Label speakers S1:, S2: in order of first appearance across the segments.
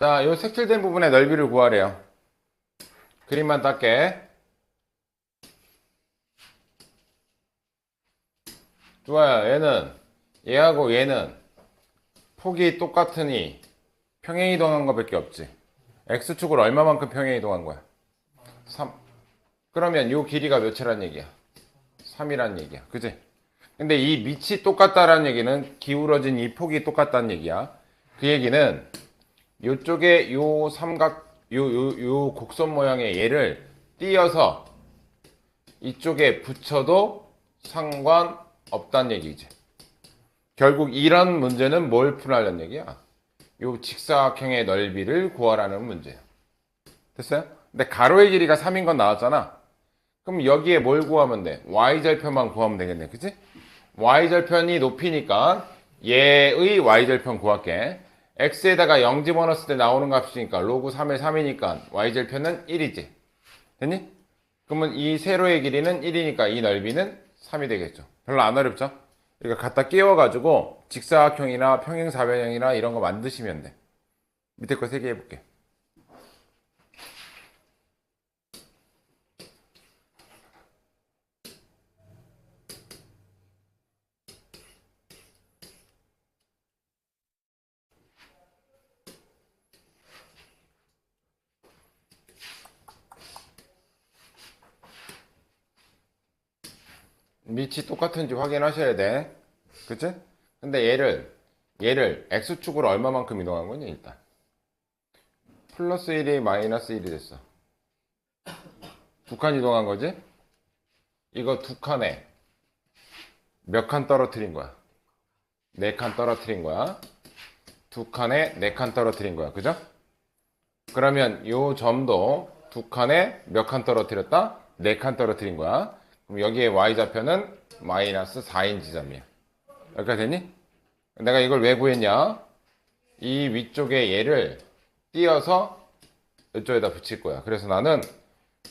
S1: 자, 요 색칠된 부분의 넓이를 구하래요. 그림만 닦게. 좋아요. 얘하고 얘는 폭이 똑같으니 평행이동한 거밖에 없지. X축으로 얼마만큼 평행이동한 거야? 3. 그러면 요 길이가 몇이란 얘기야? 3이란 얘기야. 그지? 근데 이 밑이 똑같다라는 얘기는 기울어진 이 폭이 똑같다는 얘기야. 그 얘기는 요쪽에 요 요 곡선 모양의 얘를 띄어서 이쪽에 붙여도 상관없다는 얘기지. 결국 이런 문제는 뭘 풀하려는 얘기야? 요 직사각형의 넓이를 구하라는 문제야. 됐어요? 근데 가로의 길이가 3인 건 나왔잖아. 그럼 여기에 뭘 구하면 돼? y절편만 구하면 되겠네. 그치? y절편이 높이니까 얘의 y절편 구할게. x에다가 0 집어넣었을 때 나오는 값이니까 로그 3의 3이니까 y절편은 1이지. 됐니? 그러면 이 세로의 길이는 1이니까 이 넓이는 3이 되겠죠. 별로 안 어렵죠? 이거 갖다 끼워가지고 직사각형이나 평행사변형이나 이런 거 만드시면 돼. 밑에 거 3개 해볼게. 밑이 똑같은지 확인하셔야 돼. 그치? 근데 얘를 x축으로 얼마만큼 이동한 거니 일단? 플러스 1이 마이너스 1이 됐어. 두 칸 이동한 거지? 이거 두 칸에 몇 칸 떨어뜨린 거야? 네 칸 떨어뜨린 거야. 두 칸에 네 칸 떨어뜨린 거야. 그죠? 그러면 요 점도 두 칸에 몇 칸 떨어뜨렸다? 네 칸 떨어뜨린 거야. 그럼 여기에 y좌표는 마이너스 4인 지점이야. 여기까지 됐니? 내가 이걸 왜 구했냐? 이 위쪽에 얘를 띄어서 이쪽에다 붙일 거야. 그래서 나는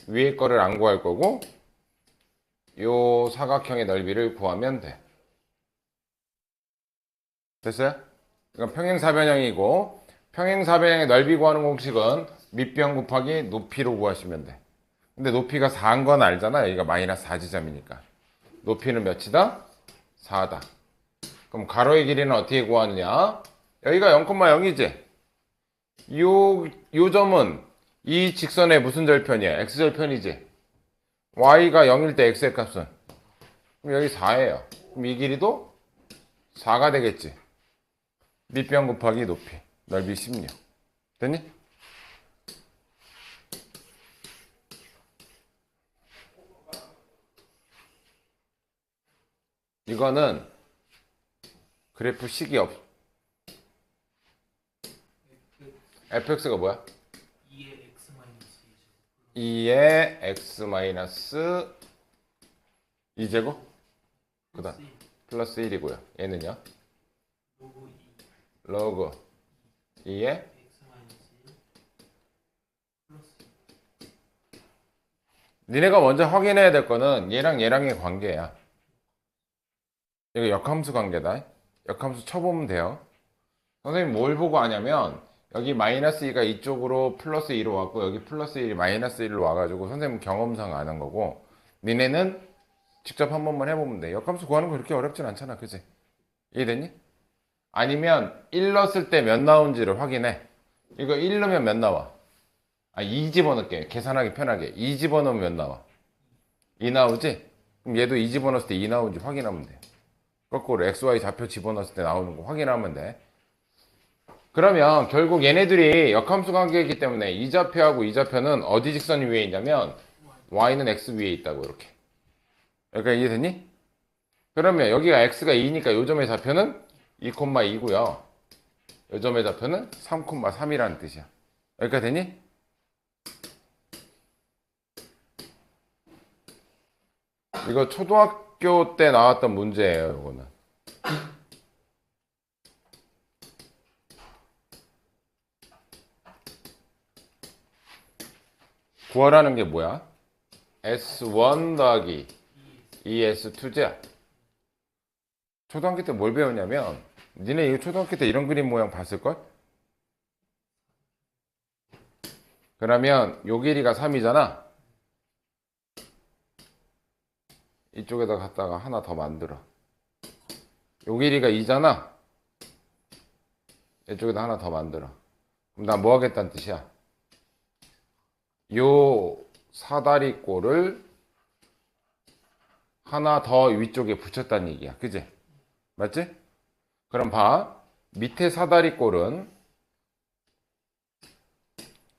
S1: 위에 거를 안 구할 거고 요 사각형의 넓이를 구하면 돼. 됐어요? 이건 평행사변형이고 평행사변형의 넓이 구하는 공식은 밑변 곱하기 높이로 구하시면 돼. 근데 높이가 4인 건 알잖아. 여기가 마이너스 4지점이니까. 높이는 몇이다? 4다. 그럼 가로의 길이는 어떻게 구하느냐? 여기가 0,0이지? 요 점은 이 직선의 무슨 절편이야? x절편이지? y가 0일 때 x의 값은? 그럼 여기 4예요. 그럼 이 길이도 4가 되겠지? 밑변 곱하기 높이. 넓이 16. 됐니? 이거는 그래프 식이 없. fx가 뭐야? 2의 x 마이너스 2제곱? 그 다음 플러스 1이고요. 얘는요? 로그 2의 니네가 먼저 확인해야 될 거는 얘랑 얘랑의 관계야. 이거 역함수 관계다. 역함수 쳐보면 돼요. 선생님 뭘 보고 하냐면 여기 마이너스 2가 이쪽으로 플러스 2로 왔고 여기 플러스 1이 마이너스 1로 와가지고 선생님 경험상 아는 거고 니네는 직접 한 번만 해보면 돼. 역함수 구하는 거 그렇게 어렵진 않잖아. 그치? 이해됐니? 아니면 1 넣었을 때 몇 나온지를 확인해. 이거 1 넣으면 몇 나와? 2 집어넣을게. 계산하기 편하게. 2 집어넣으면 몇 나와? 2 나오지? 그럼 얘도 2 집어넣었을 때 2 나오는지 확인하면 돼. 거꾸로 XY 좌표 집어넣었을 때 나오는 거 확인하면 돼. 그러면 결국 얘네들이 역함수 관계이기 때문에 이 좌표하고 이 좌표는 어디 직선 위에 있냐면 Y는 X 위에 있다고 이렇게. 여기까지 이해됐니? 그러면 여기가 X가 2니까 요 점의 좌표는 2,2고요. 요 점의 좌표는 3,3이라는 뜻이야. 여기까지 됐니? 이거 초등학교 때 나왔던 문제예요, 이거는. 구하라는 게 뭐야? S1 더하기 2S2제. 초등학교 때 뭘 배웠냐면, 니네 이거 초등학교 때 이런 그림 모양 봤을걸? 그러면 요 길이가 3이잖아. 이쪽에다 갖다가 하나 더 만들어. 요 길이가 2잖아. 이쪽에다 하나 더 만들어. 그럼 나 뭐 하겠다는 뜻이야? 요 사다리꼴을 하나 더 위쪽에 붙였다는 얘기야. 그지? 맞지? 그럼 봐. 밑에 사다리꼴은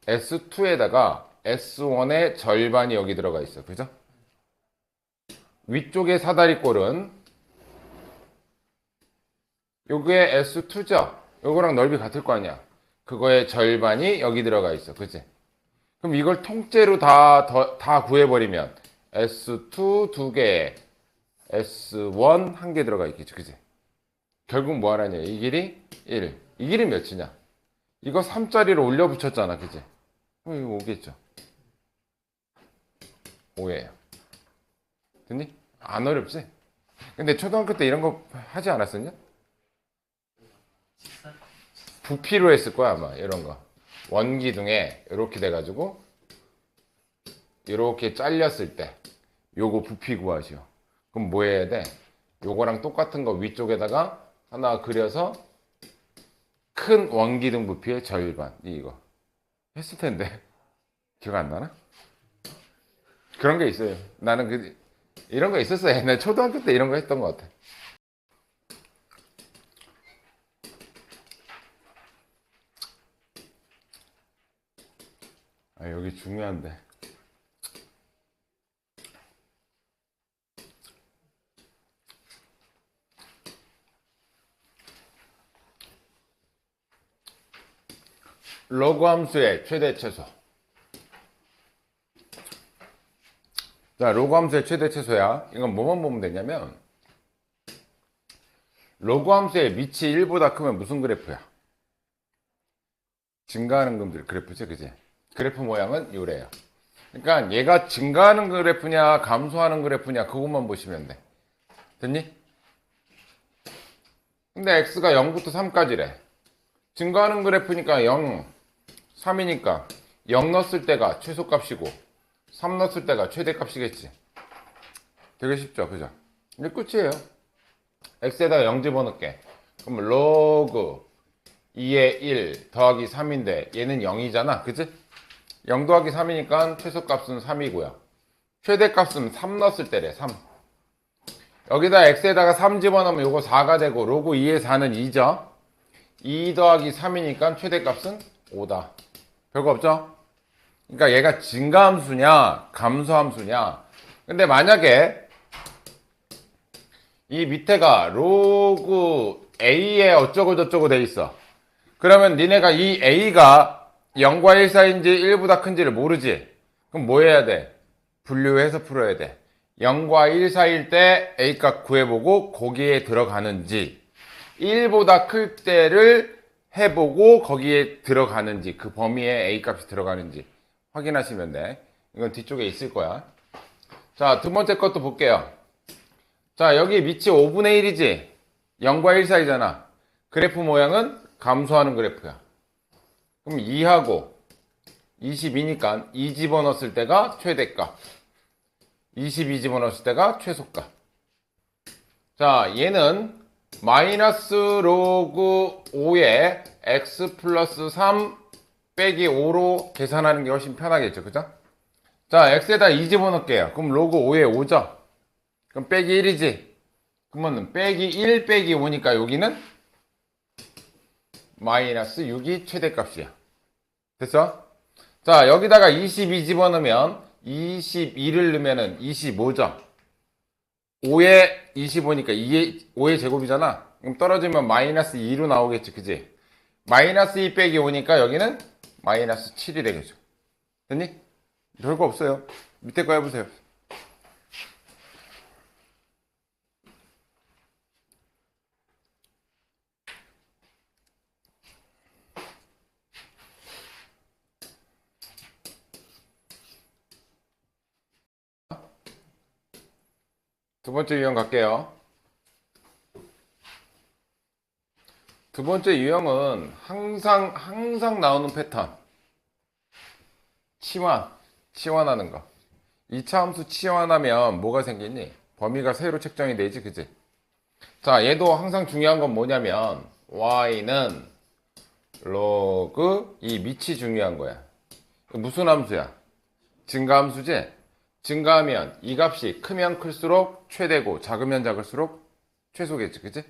S1: S2에다가 S1의 절반이 여기 들어가 있어. 그죠? 위쪽의 사다리꼴은 요게 S2죠? 요거랑 넓이 같을 거 아니야. 그거의 절반이 여기 들어가 있어. 그치? 그럼 이걸 통째로 다 구해버리면 S2 2개, S1 1개 들어가 있겠지. 그치? 결국 뭐 하라냐. 이 길이 1. 이 길이 몇이냐? 이거 3짜리로 올려 붙였잖아. 그치? 그럼 이거 오겠죠. 5예요. 됐니? 안 어렵지? 근데 초등학교 때 이런 거 하지 않았었냐? 부피로 했을 거야 아마. 이런 거 원기둥에 이렇게 돼가지고 이렇게 잘렸을 때 요거 부피 구하시오. 그럼 뭐 해야 돼? 요거랑 똑같은 거 위쪽에다가 하나 그려서 큰 원기둥 부피의 절반. 이거 했을 텐데 기억 안 나나? 그런 게 있어요. 나는 이런 거 있었어요. 옛날 초등학교 때 이런 거 했던 것 같아. 아, 여기 중요한데. 로그 함수의 최대 최소. 자, 로그 함수의 최대 최소야. 이건 뭐만 보면 되냐면 로그 함수의 밑이 1보다 크면 무슨 그래프야? 증가하는 그래프지, 그지? 그래프 모양은 요래요. 그러니까 얘가 증가하는 그래프냐 감소하는 그래프냐 그것만 보시면 돼. 됐니? 근데 x가 0부터 3까지래. 증가하는 그래프니까 0, 3이니까 0 넣었을 때가 최소값이고 3 넣었을 때가 최대값이겠지. 되게 쉽죠, 그죠? 이제 끝이에요. x에다가 0 집어넣게. 그럼 로그 2의 1 더하기 3인데 얘는 0이잖아, 그치? 0 더하기 3이니까 최소값은 3이고요. 최대값은 3 넣었을 때래. 3. 여기다 x에다가 3 집어넣으면 요거 4가 되고 로그 2의 4는 2죠. 2 더하기 3이니까 최대값은 5다. 별거 없죠? 그러니까 얘가 증가함수냐 감소함수냐. 근데 만약에 이 밑에가 로그 a에 어쩌고 저쩌고 돼 있어. 그러면 니네가 이 a가 0과 1 사이인지 1보다 큰지를 모르지. 그럼 뭐 해야 돼? 분류해서 풀어야 돼. 0과 1 사이일 때 a값 구해보고 거기에 들어가는지 1보다 클 때를 해보고 거기에 들어가는지 그 범위에 a값이 들어가는지 확인하시면 돼. 이건 뒤쪽에 있을 거야. 자, 두 번째 것도 볼게요. 자, 여기 밑이 5분의 1이지 0과 1 사이잖아. 그래프 모양은 감소하는 그래프야. 그럼 2하고 22니까 2 집어넣었을 때가 최대값, 22 집어넣었을 때가 최소값. 자, 얘는 마이너스 로그 5에 x 플러스 3 빼기 5로 계산하는 게 훨씬 편하겠죠, 그죠? 자, x에다 2 집어넣을게요. 그럼 로그 5에 5죠? 그럼 빼기 1이지? 그러면 빼기 1 빼기 5니까 여기는 마이너스 6이 최대값이야. 됐어? 자, 여기다가 22 집어넣으면 22를 넣으면 25죠? 5에 25니까 5의 제곱이잖아? 그럼 떨어지면 마이너스 2로 나오겠지, 그지? 마이너스 2 빼기 5니까 여기는 마이너스 7이 되겠죠. 됐니? 별거 없어요. 밑에 거 해보세요. 두 번째 유형 갈게요. 두 번째 유형은 항상 나오는 패턴. 치환하는 거. 이차함수 치환하면 뭐가 생기니? 범위가 새로 책정이 되지, 그지? 자, 얘도 항상 중요한 건 뭐냐면 y는 로그 이 밑이 중요한 거야. 무슨 함수야? 증가함수지? 증가하면 이 값이 크면 클수록 최대고 작으면 작을수록 최소겠지, 그지?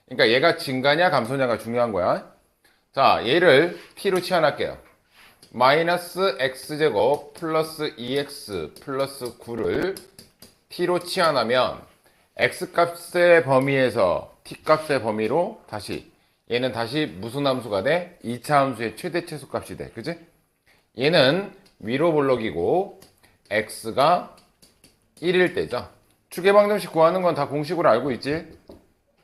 S1: 그러니까 얘가 증가냐 감소냐가 중요한 거야. 자, 얘를 t로 치환할게요. 마이너스 x제곱 플러스 2x 플러스 9를 t로 치환하면 x값의 범위에서 t값의 범위로 다시 얘는 다시 무슨 함수가 돼? 2차 함수의 최대 최소값이 돼. 그지? 얘는 위로 볼록이고 x가 1일 때죠. 추계방정식 구하는 건 다 공식으로 알고 있지?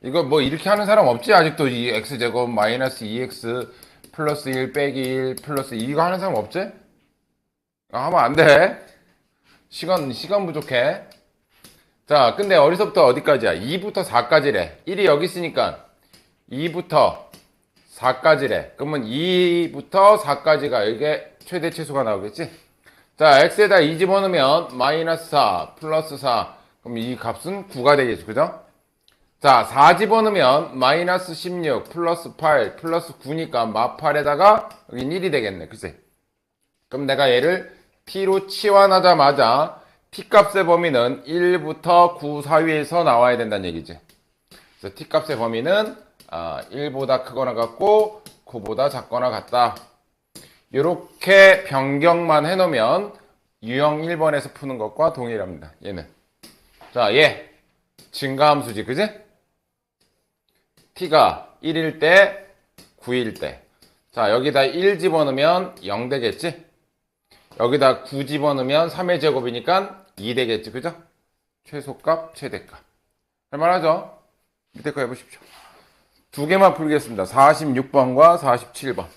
S1: 이거 뭐 이렇게 하는 사람 없지? 아직도 이 x제곱 마이너스 2x 플러스 1 빼기 1 플러스 2 이거 하는 사람 없지? 하면 안 돼. 시간 부족해. 자, 근데 어디서부터 어디까지야? 2부터 4까지래. 1이 여기 있으니까 2부터 4까지래. 그러면 2부터 4까지가 이게 최대 최소가 나오겠지? 자, x에다 2 집어넣으면 마이너스 4 플러스 4. 그럼 이 값은 9가 되겠죠. 그죠? 자, 4 집어넣으면 마이너스 16 플러스 8 플러스 9니까 마8에다가 여긴 1이 되겠네. 그치? 그럼 내가 얘를 t로 치환하자마자 t값의 범위는 1부터 9 사이에서 나와야 된다는 얘기지. 그래서 t값의 범위는 1보다 크거나 같고 9보다 작거나 같다. 이렇게 변경만 해놓으면 유형 1번에서 푸는 것과 동일합니다. 얘는. 자, 얘 증가함수지, 그지? t가 1일 때, 9일 때. 자, 여기다 1 집어넣으면 0 되겠지? 여기다 9 집어넣으면 3의 제곱이니까 2 되겠지, 그죠? 최소값, 최대값. 할만하죠? 밑에 거 해보십시오. 두 개만 풀겠습니다. 46번과 47번.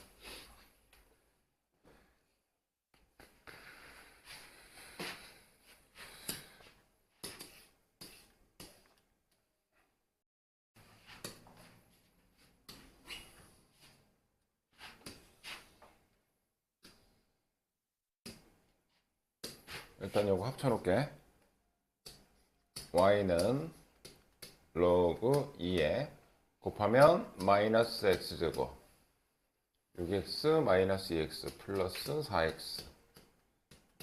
S1: 일단 요거 합쳐놓을게. y는 로그 2에 곱하면 마이너스 x제곱 6x 마이너스 2x 플러스 4x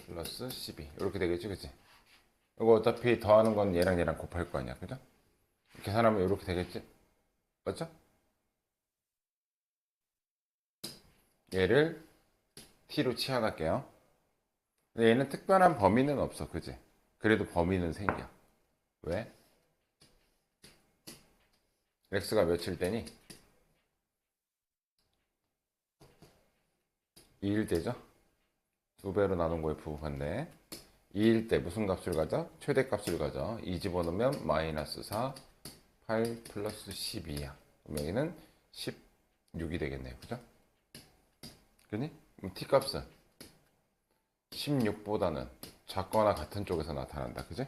S1: 플러스 12 이렇게 되겠지, 그치? 이거 어차피 더하는 건 얘랑 얘랑 곱할 거 아니야, 그죠? 계산하면 이렇게 되겠지? 맞죠? 얘를 t로 치환할게요. 근데 얘는 특별한 범위는 없어, 그지? 그래도 범위는 생겨. 왜? x가 며칠 때니? 2일 때죠? 2배로 나눈 거에 부호인데 2일 때 무슨 값을 가져? 최대값을 가져. 2 집어넣으면 마이너스 4, 8 플러스 12야. 그럼 여기는 16이 되겠네요. 그죠? 그니? 그럼 t값은 16보다는 작거나 같은 쪽에서 나타난다. 그지?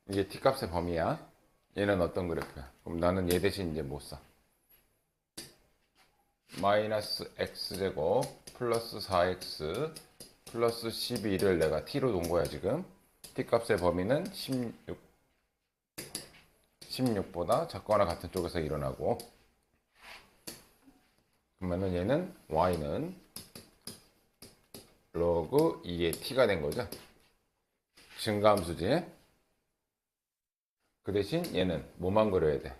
S1: 이게 t값의 범위야. 얘는 어떤 그래프야? 그럼 나는 얘 대신 이제 못 써. 마이너스 x제곱 플러스 4x 플러스 12를 내가 t로 놓은 거야 지금. t값의 범위는 16보다 작거나 같은 쪽에서 일어나고, 그러면은 얘는 y는 로그 2의 t가 된 거죠. 증가함수지. 그 대신 얘는 뭐만 그려야 돼?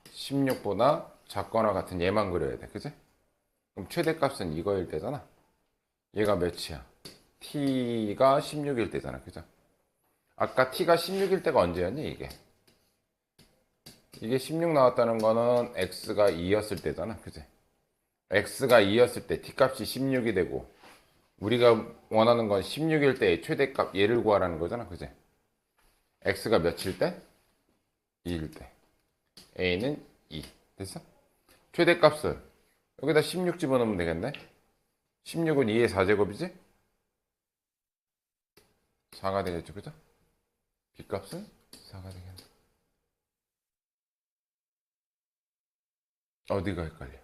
S1: 16보다 작거나 같은 얘만 그려야 돼. 그지? 그럼 최대값은 이거일 때잖아. 얘가 몇이야? t가 16일 때잖아. 그죠? 아까 t가 16일 때가 언제였니? 이게 16 나왔다는 거는 x가 2였을 때잖아. 그지? x가 2였을 때 t값이 16이 되고, 우리가 원하는 건 16일 때의 최대값 얘를 구하라는 거잖아. 그지? x가 몇일 때? 2일 때. a는 2. 됐어? 최대값을 여기다 16 집어넣으면 되겠네. 16은 2의 4제곱이지? 4가 되겠죠, 그죠? b값은 4가 되겠네. 어디가 헷갈려?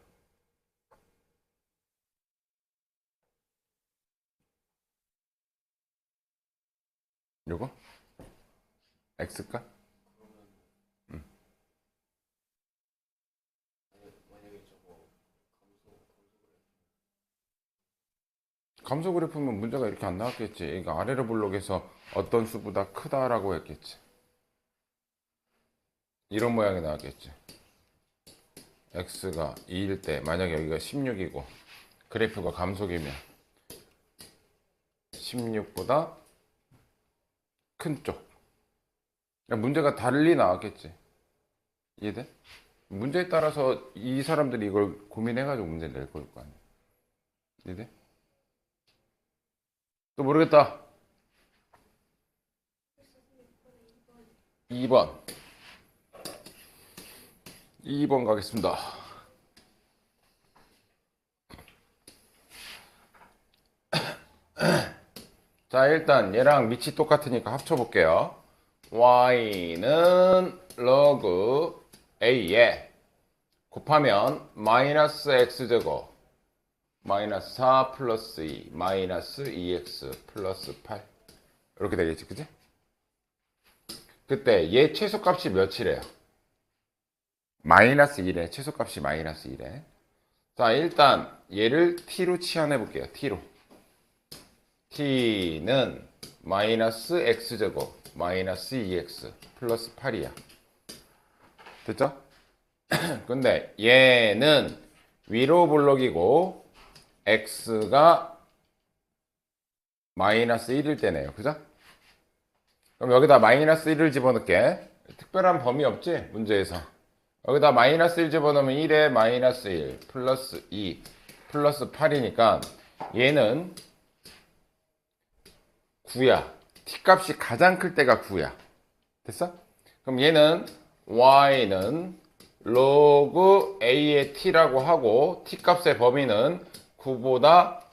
S1: 요거? x가? 감소 그래프면 문제가 이렇게 안 나왔겠지. 그러니까 아래로 블록에서 어떤 수보다 크다라고 했겠지. 이런 모양이 나왔겠지. x가 2일 때 만약에 여기가 16이고 그래프가 감속이면 16보다 큰 쪽. 그러니까 문제가 달리 나왔겠지. 이해돼? 문제에 따라서 이 사람들이 이걸 고민해가지고 문제 낼 걸 거 아니야. 이해돼? 또 모르겠다. 2번. 2번 가겠습니다. 자, 일단 얘랑 밑이 똑같으니까 합쳐볼게요. y는 log a에 곱하면 마이너스 x제곱 마이너스 4 플러스 2 마이너스 2x 플러스 8 이렇게 되겠지, 그지? 그때 얘 최소값이 몇이래요? 마이너스 1에 최소값이 마이너스 1에. 자, 일단 얘를 t로 치환해 볼게요. t로. t는 마이너스 x제곱 마이너스 2x 플러스 8이야. 됐죠? 근데 얘는 위로 블록이고 x가 마이너스 1일 때네요. 그죠? 그럼 여기다 마이너스 1을 집어넣게. 특별한 범위 없지? 문제에서. 여기다 마이너스 1 집어넣으면 1에 마이너스 1 플러스 2 플러스 8이니까 얘는 9야. t값이 가장 클 때가 9야. 됐어? 그럼 얘는 y는 log a의 t라고 하고 t값의 범위는 9보다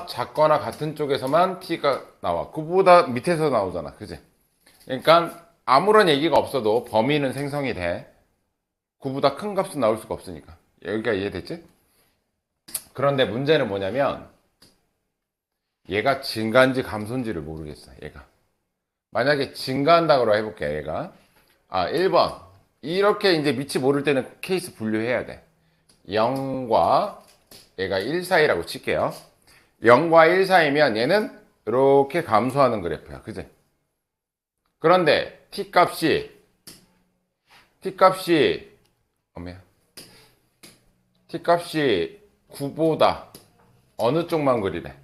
S1: 작거나 같은 쪽에서만 t가 나와. 9보다 밑에서 나오잖아. 그지? 그러니까 아무런 얘기가 없어도 범위는 생성이 돼. 9보다 큰 값은 나올 수가 없으니까. 여기가 이해됐지? 그런데 문제는 뭐냐면 얘가 증가인지 감소인지를 모르겠어. 얘가 만약에 증가한다고 해볼게. 얘가 1번 이렇게 이제 밑이 모를 때는 케이스 분류해야 돼. 0과 얘가 1 사이라고 칠게요. 0과 1 사이면 얘는 이렇게 감소하는 그래프야. 그지? 그런데 t값이 어메야 t값이 9보다 어느 쪽만 그리래?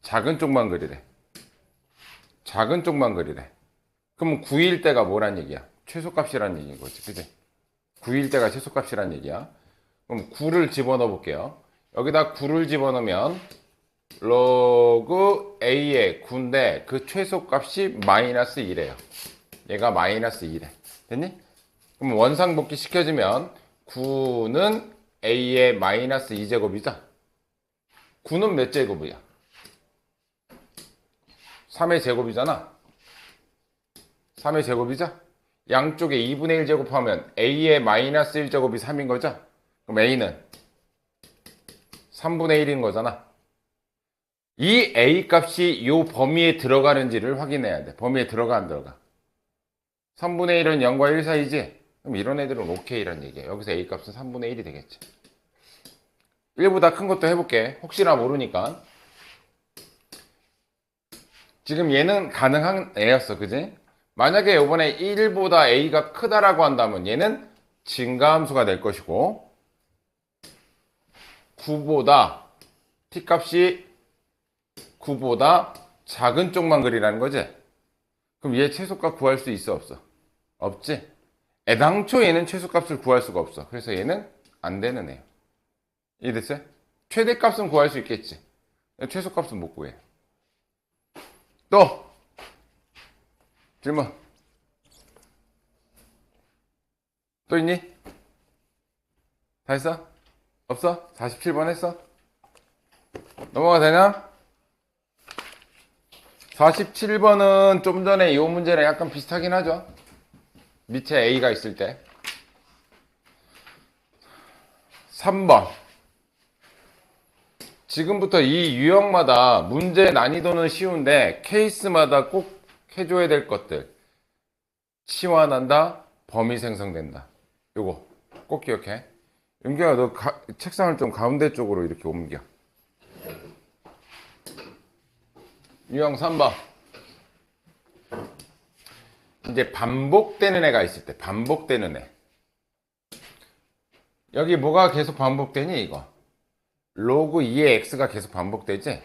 S1: 작은 쪽만 그리래. 작은 쪽만 그리래. 그럼 9일 때가 뭐란 얘기야? 최소값이란 얘기인 거지. 그지? 9일 때가 최소값이란 얘기야. 그럼 9를 집어넣어 볼게요. 여기다 9를 집어넣으면 log a의 9인데 그 최소값이 마이너스 1이에요. 얘가 마이너스 2래. 됐니? 그럼 원상복귀 시켜주면 9는 a의 마이너스 2제곱이죠? 9는 몇 제곱이야? 3의 제곱이잖아. 3의 제곱이죠? 양쪽에 2분의 1 제곱하면 a의 마이너스 1제곱이 3인 거죠? 그럼 a는 3분의 1인 거잖아. 이 a 값이 이 범위에 들어가는지를 확인해야 돼. 범위에 들어가 안 들어가? 3분의 1은 0과 1 사이지? 그럼 이런 애들은 오케이란 얘기야. 여기서 a 값은 3분의 1이 되겠지. 1보다 큰 것도 해볼게. 혹시나 모르니까. 지금 얘는 가능한 애였어. 그지? 만약에 이번에 1보다 a가 크다라고 한다면 얘는 증가함수가 될 것이고 9보다 t값이 9보다 작은 쪽만 그리라는 거지? 그럼 얘 최소값 구할 수 있어 없어? 없지? 애당초 얘는 최소값을 구할 수가 없어. 그래서 얘는 안 되는 애야. 이해됐어요? 최대값은 구할 수 있겠지. 최소값은 못 구해. 또 질문 또 있니? 다 했어? 없어? 47번 했어? 넘어가 되냐? 47번은 좀 전에 이 문제랑 약간 비슷하긴 하죠. 밑에 A가 있을 때. 3번 지금부터 이 유형마다 문제 난이도는 쉬운데 케이스마다 꼭 해줘야 될 것들. 치환한다, 범위 생성된다. 요거 꼭 기억해. 윤기야, 너 책상을 좀 가운데 쪽으로 이렇게 옮겨. 유형 3번. 이제 반복되는 애가 있을 때, 반복되는 애. 여기 뭐가 계속 반복되니, 이거? 로그 2의 x가 계속 반복되지?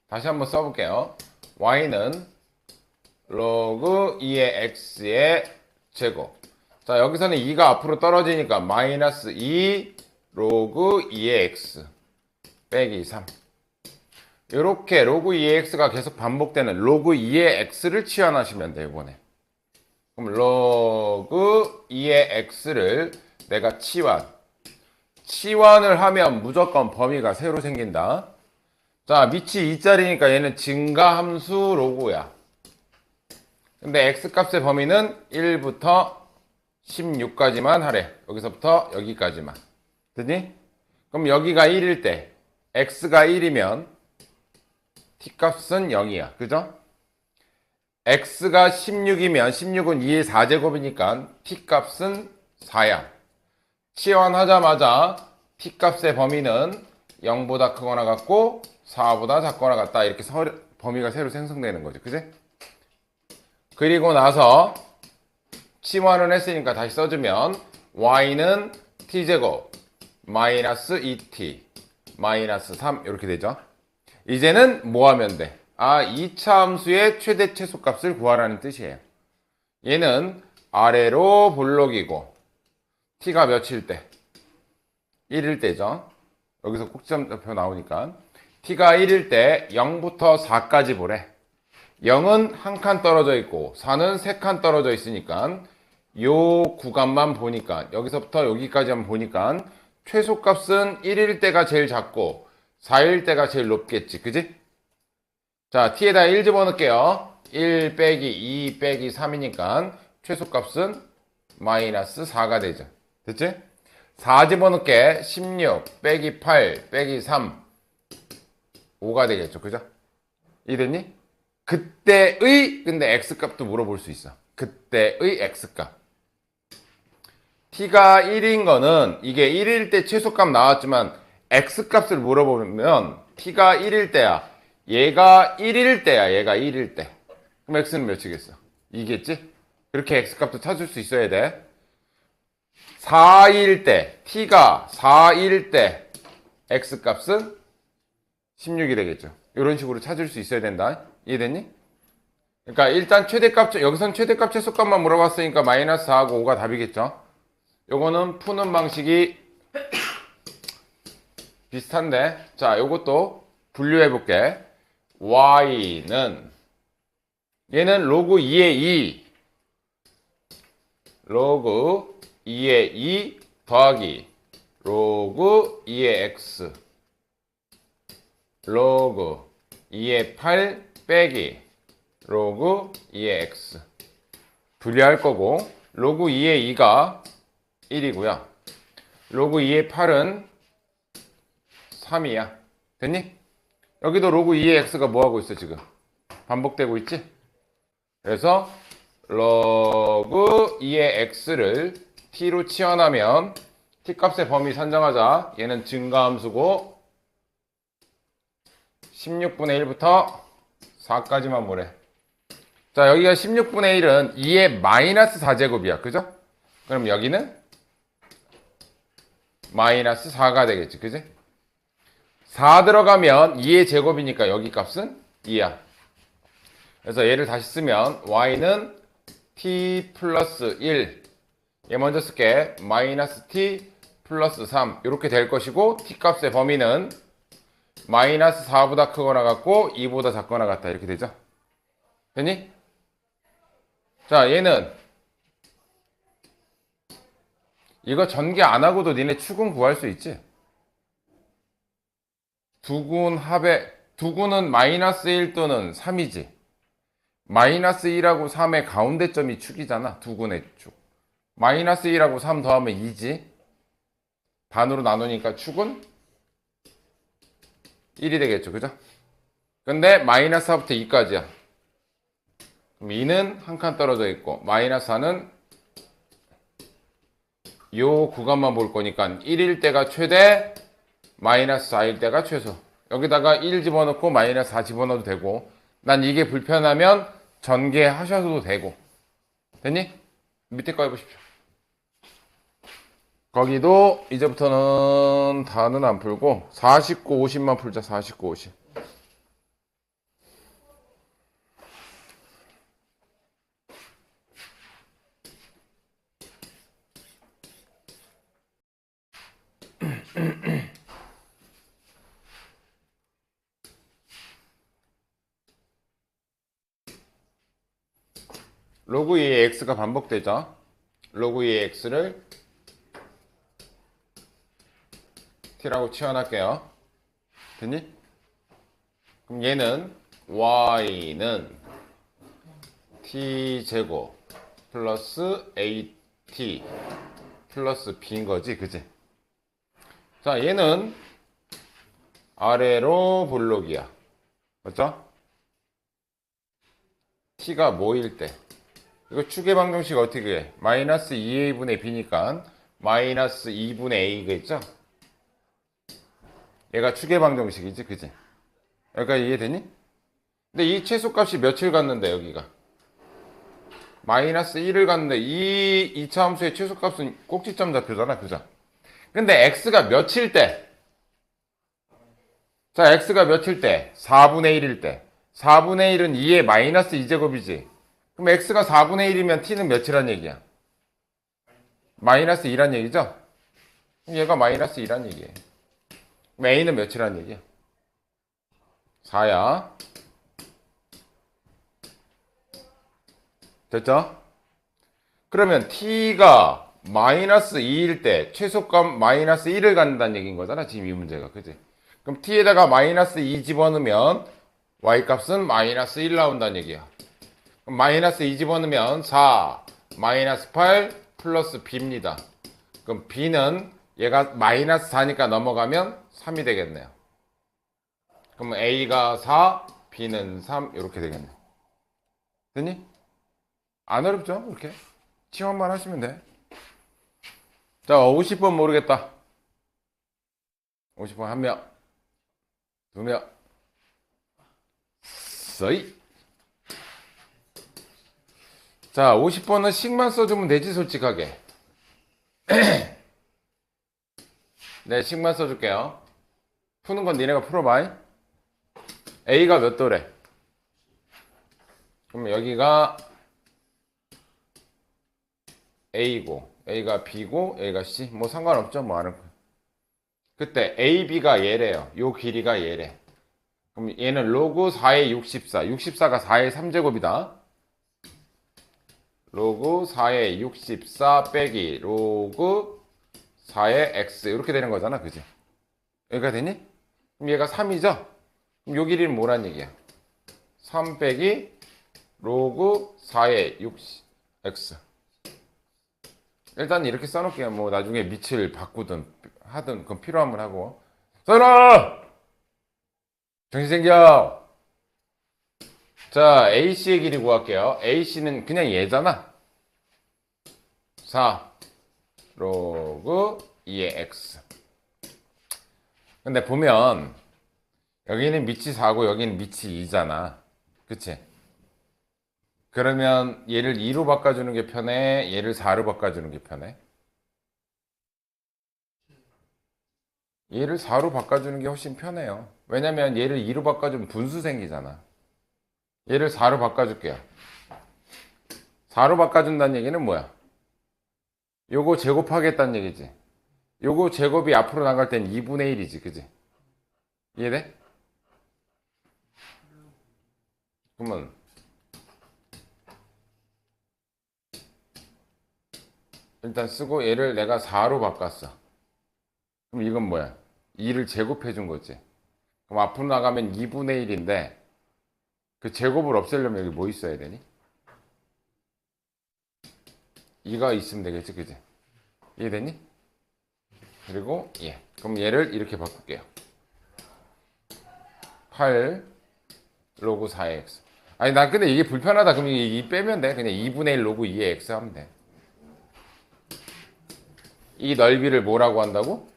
S1: 다시 한번 써볼게요. y는 로그 2의 x의 제곱. 자, 여기서는 2가 앞으로 떨어지니까 마이너스 2 로그 2의 x 빼기 3. 이렇게 로그 2의 x가 계속 반복되는 로그 2의 x를 치환하시면 돼요, 이번에. 그럼 로그 2의 x를 내가 치환을 하면 무조건 범위가 새로 생긴다. 자, 밑이 2짜리니까 얘는 증가함수 로그야. 근데 x값의 범위는 1부터 16까지만 하래. 여기서부터 여기까지만. 됐니? 그럼 여기가 1일 때 x가 1이면 t값은 0이야. 그죠? x가 16이면 16은 2의 4제곱이니까 t값은 4야. 치환하자마자 t값의 범위는 0보다 크거나 같고 4보다 작거나 같다. 이렇게 범위가 새로 생성되는 거죠. 그지? 그리고 나서 치환을 했으니까 다시 써주면 y는 t제곱 마이너스 2t 마이너스 3 이렇게 되죠. 이제는 뭐 하면 돼? 2차 함수의 최대 최소값을 구하라는 뜻이에요. 얘는 아래로 볼록이고 t가 몇일 때? 1일 때죠. 여기서 꼭지점표 나오니까 t가 1일 때 0부터 4까지 보래. 0은 한 칸 떨어져 있고 4는 3칸 떨어져 있으니까 요 구간만 보니까 여기서부터 여기까지만 보니까 최소값은 1일 때가 제일 작고 4일 때가 제일 높겠지. 그지? 자, t에다 1 집어넣을게요. 1 빼기 2 빼기 3이니까 최소값은 마이너스 4가 되죠. 됐지? 4 집어넣을게. 16 빼기 8 빼기 3 5가 되겠죠. 그죠? 이해됐니? 그때의 근데 x값도 물어볼 수 있어. 그때의 x값. t가 1인 거는 이게 1일 때 최소값 나왔지만 x값을 물어보면 t가 1일 때야. 얘가 1일 때야. 얘가 1일 때. 그럼 x는 몇이겠어? 2겠지? 그렇게 x값도 찾을 수 있어야 돼. 4일 때, t가 4일 때 x값은 16이 되겠죠. 이런 식으로 찾을 수 있어야 된다. 이해됐니? 그러니까 일단 최대값, 여기선 최대값 최소값만 물어봤으니까 마이너스 4하고 5가 답이겠죠. 요거는 푸는 방식이 비슷한데, 자, 요것도 분류해 볼게. y는 얘는 로그 2의 2 로그 2의 2 더하기 로그 2의 x 로그 2의 8 빼기 로그 2의 x 분리할 거고, 로그 2의 2가 1이고요. 로그 2의 8은 3이야. 됐니? 여기도 로그 2의 x가 뭐하고 있어 지금? 반복되고 있지? 그래서 로그 2의 x를 t로 치환하면 t값의 범위 선정하자. 얘는 증가함수고 16분의 1부터 4까지만 보래. 자, 여기가 16분의 1은 2의 마이너스 4제곱이야. 그죠? 그럼 여기는 마이너스 4가 되겠지. 그지? 4 들어가면 2의 제곱이니까 여기 값은 2야. 그래서 얘를 다시 쓰면 y는 t 플러스 1, 얘 먼저 쓸게. 마이너스 t 플러스 3 이렇게 될 것이고, t 값의 범위는 마이너스 4보다 크거나 같고 2보다 작거나 같다. 이렇게 되죠. 됐니? 자, 얘는 이거 전개 안 하고도 니네 추근 구할 수 있지? 두근 합의, 두근은 마이너스 1 또는 3이지. 마이너스 1하고 3의 가운데점이 축이잖아. 두근의 축. 마이너스 1하고 3 더하면 2지. 반으로 나누니까 축은 1이 되겠죠. 그죠? 근데 마이너스 4부터 2까지야. 그럼 2는 한 칸 떨어져 있고 마이너스 4는 요 구간만 볼 거니까 1일 때가 최대, 마이너스 4일 때가 최소. 여기다가 1 집어넣고 마이너스 4 집어넣어도 되고, 난 이게 불편하면 전개하셔도 되고. 됐니? 밑에 거 해보십시오. 거기도 이제부터는 다는 안 풀고 49, 50만 풀자. 49, 50. 로그 2의 x가 반복되죠. 로그 2의 x를 t라고 치환할게요. 됐니? 그럼 얘는 y는 t제곱 플러스 at 플러스 b인 거지, 그지? 자, 얘는 아래로 볼록이야. 맞죠? t가 뭐일 때? 이거 추계 방정식 어떻게 해? 마이너스 2a분의 b니까 마이너스 2분의 a겠죠? 얘가 추계 방정식이지, 그지? 여기까지 이해되니? 근데 이 최소값이 몇을 갖는데, 여기가 마이너스 1을 갖는데 이 이차함수의 최소값은 꼭지점 좌표잖아, 그죠? 근데 x가 몇일 때? 자, x가 몇일 때? 4분의 1일 때. 4분의 1은 2의 마이너스 2제곱이지. 그럼 x가 4분의 1이면 t는 몇이란 얘기야? 마이너스 2란 얘기죠? 그럼 얘가 마이너스 2란 얘기예요. 그럼 a는 몇이란 얘기야? 4야. 됐죠? 그러면 t가 마이너스 2일 때 최소값 마이너스 1을 갖는다는 얘기인 거잖아, 지금 이 문제가. 그지? 그럼 t에다가 마이너스 2 집어넣으면 y값은 마이너스 1 나온다는 얘기야. 그럼 마이너스 2 집어넣으면 4 마이너스 8 플러스 b입니다. 그럼 b는 얘가 마이너스 4니까 넘어가면 3이 되겠네요. 그럼 a가 4, b는 3 이렇게 되겠네. 됐니? 안 어렵죠? 이렇게 치환만 하시면 돼. 자, 50번 모르겠다. 50번 1명, 2명, 서이. 자, 50번은 식만 써주면 되지, 솔직하게. 네, 식만 써줄게요. 푸는 건 니네가 풀어봐. A가 몇 도래? 그럼 여기가 A고, A가 B고, A가 C. 뭐 상관없죠, 뭐 아는 거. 그때 A, B가 얘래요. 요 길이가 얘래. 그럼 얘는 로그 4의 64. 64가 4의 3제곱이다. 로그 4의 64 빼기 로그 4의 x 이렇게 되는 거잖아, 그지? 여기가 되니? 그럼 얘가 3이죠? 그럼 요 길이는 뭐란 얘기야? 3 빼기 로그 4의 60x. 일단 이렇게 써놓을게요. 뭐 나중에 밑을 바꾸든 하든 그건 필요하면 하고. 써라! 정신 챙겨! 자, AC의 길이 구할게요. AC는 그냥 얘잖아. 4 로그 2의 x. 근데 보면 여기는 밑이 4고 여기는 밑이 2잖아. 그치? 그러면 얘를 2로 바꿔주는 게 편해? 얘를 4로 바꿔주는 게 편해? 얘를 4로 바꿔주는 게 훨씬 편해요. 왜냐면 얘를 2로 바꿔주면 분수 생기잖아. 얘를 4로 바꿔줄게요. 4로 바꿔준다는 얘기는 뭐야? 요거 제곱하겠다는 얘기지. 요거 제곱이 앞으로 나갈 땐 2분의 1이지, 그지? 이해돼? 그러면 일단 쓰고 얘를 내가 4로 바꿨어. 그럼 이건 뭐야? 2를 제곱해 준 거지. 그럼 앞으로 나가면 2분의 1인데 그 제곱을 없애려면 여기 뭐 있어야 되니? 2가 있으면 되겠지, 그지? 이해되니? 그리고 예. 그럼 얘를 이렇게 바꿀게요. 8 로그 4의 x. 아니 난 근데 이게 불편하다. 그럼 이 빼면 돼. 그냥 2분의 1 로그 2의 x 하면 돼. 이 넓이를 뭐라고 한다고?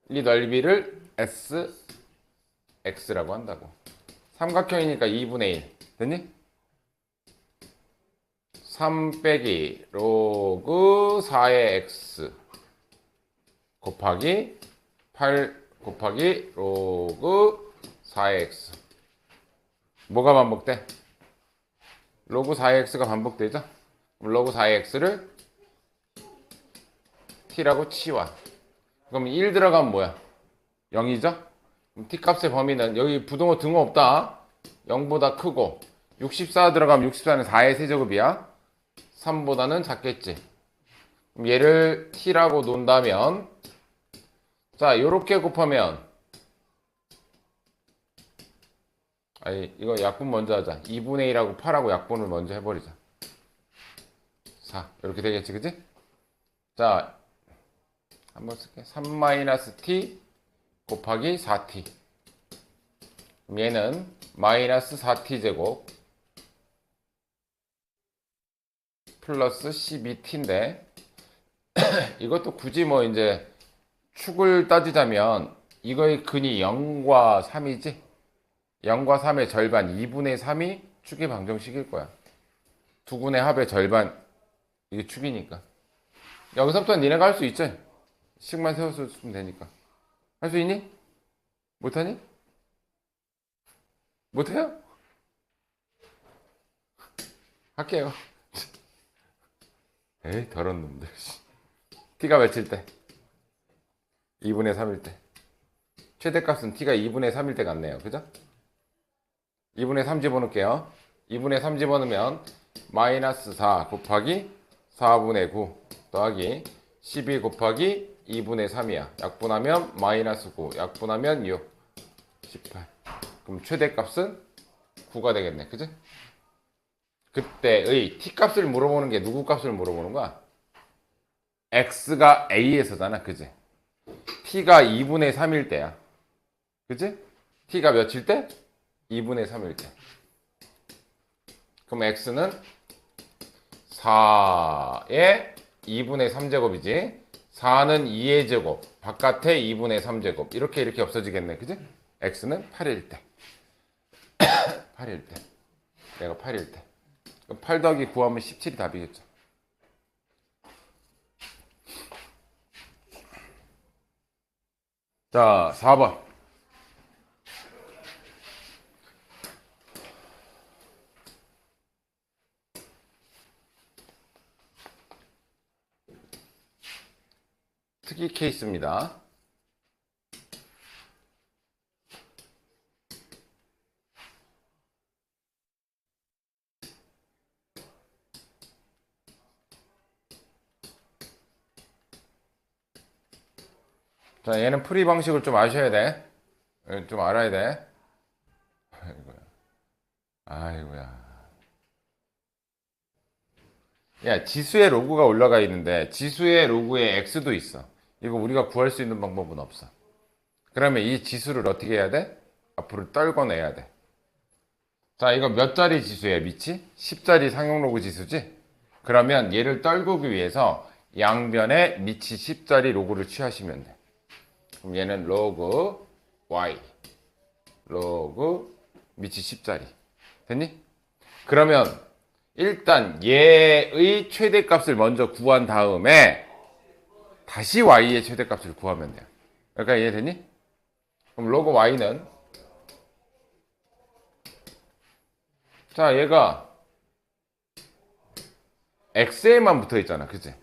S1: 이 넓이를 s x라고 한다고. 삼각형이니까 2분의 1 됐니? 3 빼기 로그 4의 x 곱하기 8 곱하기 로그 4의 x. 뭐가 반복돼? 로그 4의 x가 반복되죠? 그럼 로그 4의 x를 t라고 치환. 그럼 1 들어가면 뭐야? 0이죠? 그럼 t 값의 범위는 여기 부등호 등호 없다. 0보다 크고 64 들어가면 64는 4의 세제곱이야. 3보다는 작겠지. 그럼 얘를 t라고 놓는다면 자 요렇게 곱하면 아니 이거 약분 먼저 하자. 2분의 1하고 8하고 약분을 먼저 해버리자. 4 이렇게 되겠지 그치? 자 한번 쓸게. 3-t 곱하기 4t. 그럼 얘는 마이너스 4t 제곱 플러스 12t인데 이것도 굳이 뭐 이제 축을 따지자면 이거의 근이 0과 3이지? 0과 3의 절반 2분의 3이 축의 방정식일 거야. 두 군의 합의 절반 이게 축이니까. 여기서부터 니네가 할 수 있지? 식만 세워주면 되니까. 할 수 있니? 못하니? 못해요? 할게요. 에이 더러운 놈들. t가 몇일 때? 2분의 3일 때. 최대값은 t가 2분의 3일 때 같네요. 그죠? 2분의 3 집어넣을게요. 2분의 3 집어넣으면 마이너스 4 곱하기 4분의 9 더하기 12 곱하기 2분의 3이야. 약분하면 마이너스 9 약분하면 6 18. 그럼 최대값은 9가 되겠네. 그지? 그때의 t값을 물어보는 게 누구 값을 물어보는 거야? x가 a에서잖아. 그지? t가 2분의 3일 때야. 그지? t가 몇일 때? 2분의 3일 때. 그럼 x는 4의 2분의 3제곱이지. 4는 2의 제곱. 바깥에 2분의 3제곱. 이렇게 없어지겠네. 그지? x는 8일 때. 8일 때. 얘가 8일 때. 8 더하기 9 하면 17이 답이겠죠. 자, 4번. 특이 케이스입니다. 자, 얘는 풀이 방식을 좀 아셔야 돼. 좀 알아야 돼. 아이고야. 야, 지수의 로그가 올라가 있는데 지수의 로그에 x도 있어. 이거 우리가 구할 수 있는 방법은 없어. 그러면 이 지수를 어떻게 해야 돼? 앞으로 떨궈내야 돼. 자, 이거 몇 자리 지수야, 밑이? 10자리 상용 로그 지수지? 그러면 얘를 떨구기 위해서 양변에 밑이 10자리 로그를 취하시면 돼. 그럼 얘는 로그 y 로그 밑이 10자리 됐니? 그러면 일단 얘의 최대값을 먼저 구한 다음에 다시 y의 최대값을 구하면 돼요. 그러니까 이해됐니? 그럼 로그 y는 자 얘가 x에만 붙어 있잖아. 그치?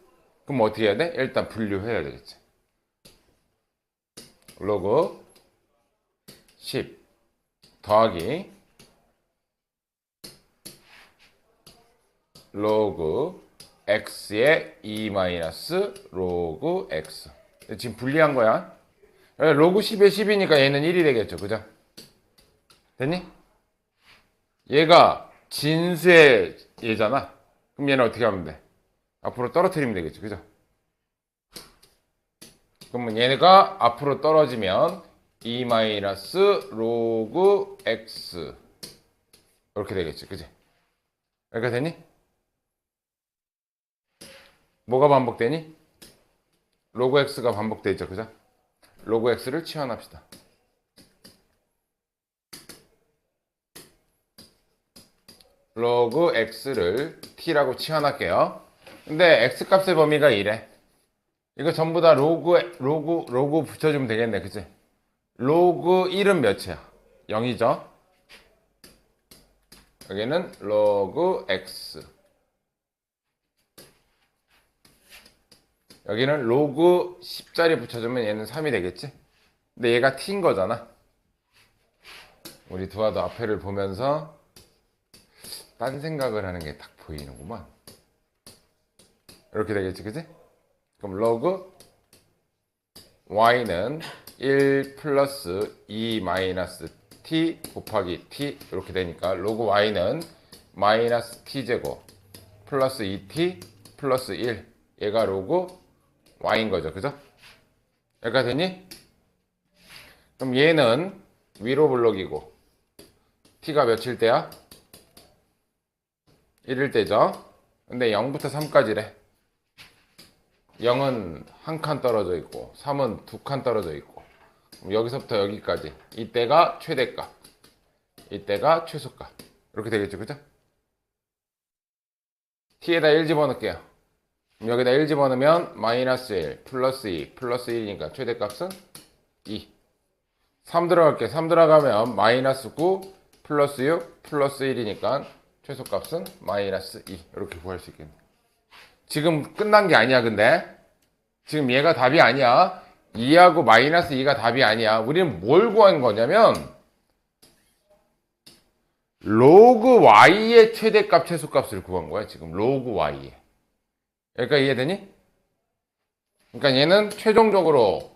S1: 그럼 어떻게 해야 돼? 일단 분류해야 되겠지. 로그 10 더하기 로그 x의 2 마이너스 로그 x. 지금 분리한 거야. 로그 10에 10이니까 얘는 1이 되겠죠. 그죠? 됐니? 얘가 진수의 얘잖아. 그럼 얘는 어떻게 하면 돼? 앞으로 떨어뜨리면 되겠죠. 그죠? 그러면 얘가 앞으로 떨어지면 2 마이너스 로그 x 이렇게 되겠지, 그지? 이렇게 되니? 뭐가 반복되니? 로그 x가 반복되죠, 그죠? 로그 x를 치환합시다. 로그 x를 t라고 치환할게요. 근데 x 값의 범위가 이래. 이거 전부 다 로그 붙여주면 되겠네, 그치? 로그 1은 몇이야? 0이죠? 여기는 로그 x. 여기는 로그 10짜리 붙여주면 얘는 3이 되겠지? 근데 얘가 t인 거잖아. 우리 두아도 앞에를 보면서 딴 생각을 하는 게 딱 보이는구만. 이렇게 되겠지, 그지? 그럼 로그 y는 1 플러스 2 마이너스 t 곱하기 t 이렇게 되니까 로그 y는 마이너스 t제곱 플러스 2t 플러스 1 얘가 로그 y인 거죠, 그죠? 여기까지 되니? 그럼 얘는 위로 블록이고 t가 몇일 때야? 1일 때죠. 근데 0부터 3까지래. 0은 한 칸 떨어져 있고 3은 두 칸 떨어져 있고 여기서부터 여기까지 이때가 최대값, 이때가 최소값 이렇게 되겠죠, 그죠? t에다 1 집어넣을게요. 그럼 여기다 1 집어넣으면 마이너스 1 플러스 2 플러스 1이니까 최대값은 2. 3 들어갈게. 3 들어가면 마이너스 9 플러스 6 플러스 1이니까 최소값은 마이너스 2 이렇게 구할 수 있겠네. 지금 끝난 게 아니야. 근데 지금 얘가 답이 아니야. 2하고 마이너스 2가 답이 아니야. 우리는 뭘 구한 거냐면 로그 y의 최대값 최소값을 구한 거야. 지금 로그 y의. 여기까지 이해되니? 그러니까 얘는 최종적으로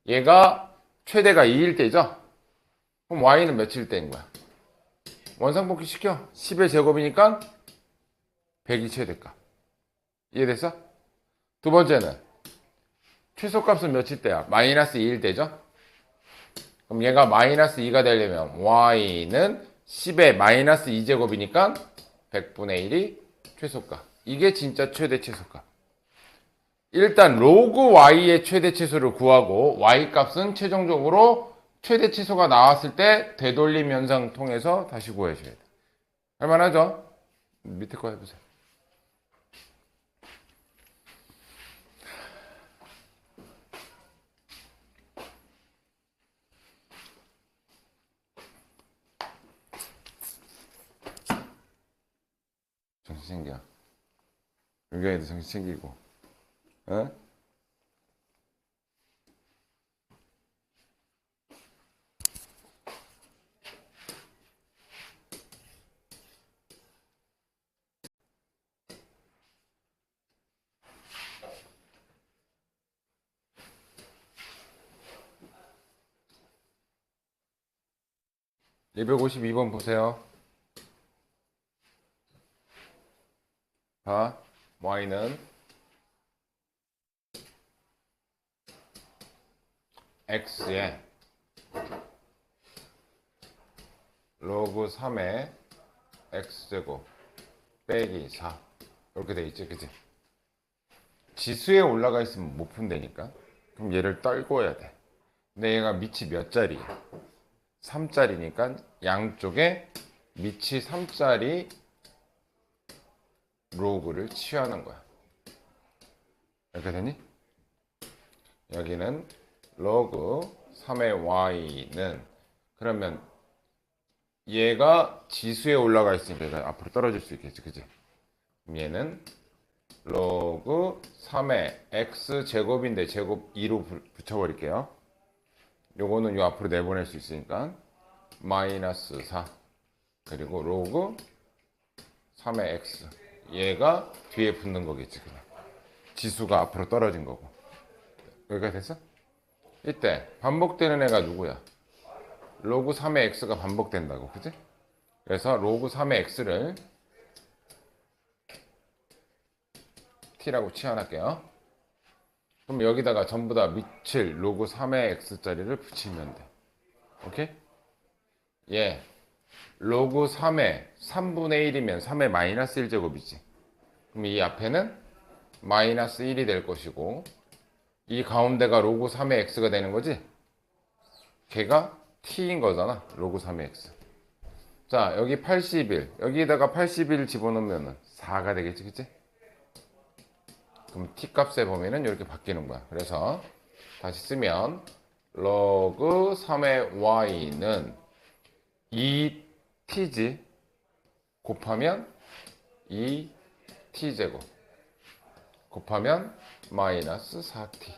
S1: 얘가 최대가 2일 때죠. 그럼 y는 며칠 때인 거야? 원상복귀 시켜. 10의 제곱이니까 100이 최대값. 이해됐어? 두 번째는 최소값은 몇일 때야? 마이너스 2일 때죠? 그럼 얘가 마이너스 2가 되려면 y는 10의 마이너스 2제곱이니까 100분의 1이 최소값. 이게 진짜 최대 최소값. 일단 로그 y의 최대 최소를 구하고 y 값은 최종적으로 최대 최소가 나왔을 때 되돌림 현상 통해서 다시 구해줘야 돼. 할만하죠? 밑에 거 해보세요. 정신 챙겨. 윤경이도 정신 챙기고. 어? (252번) 보세요. 봐. y는 x에 로그 3의 x제곱 빼기 4 이렇게 돼 있지, 그치? 지수에 올라가 있으면 못 푼다니까. 그럼 얘를 떨궈야 돼. 근데 얘가 밑이 몇 자리야? 3짜리니까 양쪽에 밑이 3짜리 로그를 취하는 거야. 이렇게 되니? 여기는 로그 3의 y는 그러면 얘가 지수에 올라가 있으니까 얘가 앞으로 떨어질 수 있겠지, 그치? 얘는 로그 3의 x 제곱인데 제곱 2로 붙여버릴게요. 요거는 요 앞으로 내보낼 수 있으니까 마이너스 4 그리고 로그 3의 x 얘가 뒤에 붙는 거겠지, 그냥. 지수가 앞으로 떨어진 거고. 여기가 됐어? 이때 반복되는 애가 누구야? 로그 3의 x가 반복된다고, 그치? 그래서 로그 3의 x를 t라고 치환할게요. 그럼 여기다가 전부 다 밑을 로그 3의 x짜리를 붙이면 돼. 오케이? 얘 로그 3의 3분의 1이면 3의 마이너스 1제곱이지. 그럼 이 앞에는 마이너스 1이 될 것이고, 이 가운데가 로그 3의 x가 되는 거지? 걔가 t인 거잖아. 로그 3의 x. 자, 여기 81. 여기다가 81 집어넣으면 4가 되겠지, 그치? 그럼 t 값의 범위는 이렇게 바뀌는 거야. 그래서 다시 쓰면 로그 3의 y는 2t지 곱하면 2t제곱 곱하면 마이너스 4t.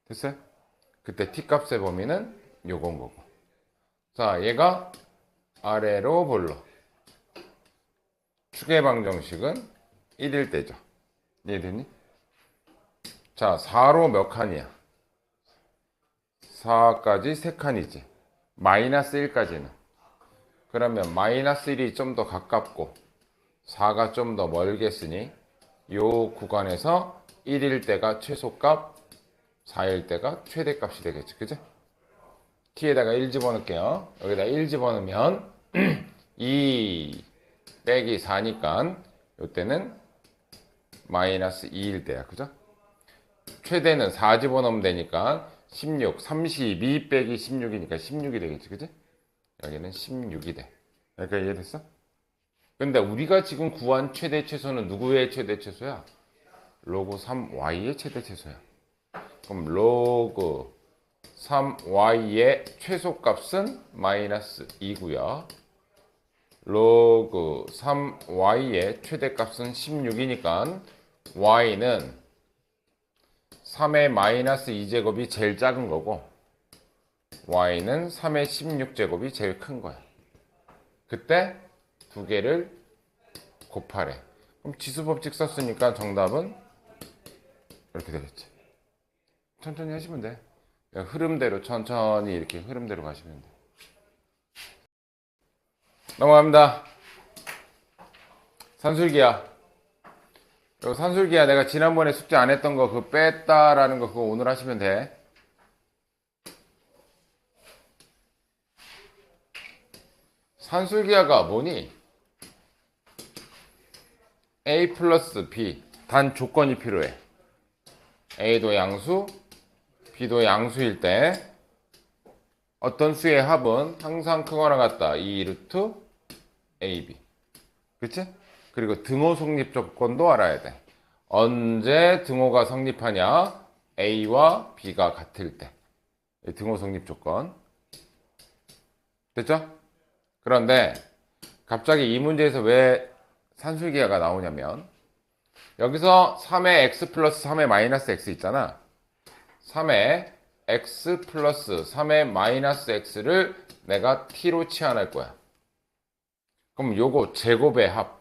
S1: 됐어요? 그때 t 값의 범위는 요건 거고. 자, 얘가 아래로 볼로. 추계방정식은 1일 때죠. 이해됐니? 자, 4로 몇 칸이야? 4까지 3칸이지. 마이너스 1까지는. 그러면 마이너스 1이 좀 더 가깝고 4가 좀 더 멀겠으니 요 구간에서 1일 때가 최소값, 4일 때가 최대값이 되겠지. 그죠? t에다가 1 집어넣을게요. 여기다 1 집어넣으면 2 빼기 4니까 요때는 마이너스 2일 때야. 그죠? 최대는 4 집어넣으면 되니까 16, 32 빼기 16이니까 16이 되겠지. 그지? 여기는 16이 돼. 그러니까 이해됐어? 근데 우리가 지금 구한 최대 최소는 누구의 최대 최소야? 로그 3y의 최대 최소야. 그럼 로그 3y의 최소값은 마이너스 2고요. 로그 3y의 최대값은 16이니까 y는 3의 마이너스 2제곱이 제일 작은 거고 y는 3의 16제곱이 제일 큰 거야. 그때 두 개를 곱하래. 그럼 지수법칙 썼으니까 정답은 이렇게 되겠지. 천천히 하시면 돼. 흐름대로 천천히 이렇게 흐름대로 가시면 돼. 넘어갑니다. 산술기야. 요 산술기야 내가 지난번에 숙제 안 했던 거 그거 뺐다라는 거 그거 오늘 하시면 돼. 산술기하가 뭐니? A 플러스 B 단 조건이 필요해. A도 양수, B도 양수일 때 어떤 수의 합은 항상 크거나 같다. 2 루트 AB. 그치? 그리고 등호 성립 조건도 알아야 돼. 언제 등호가 성립하냐? A와 B가 같을 때. 등호 성립 조건. 됐죠? 그런데 갑자기 이 문제에서 왜 산술기하가 나오냐면 여기서 3의 x 플러스 3의 마이너스 x 있잖아. 3의 x 플러스 3의 마이너스 x를 내가 t로 치환할 거야. 그럼 요거 제곱의 합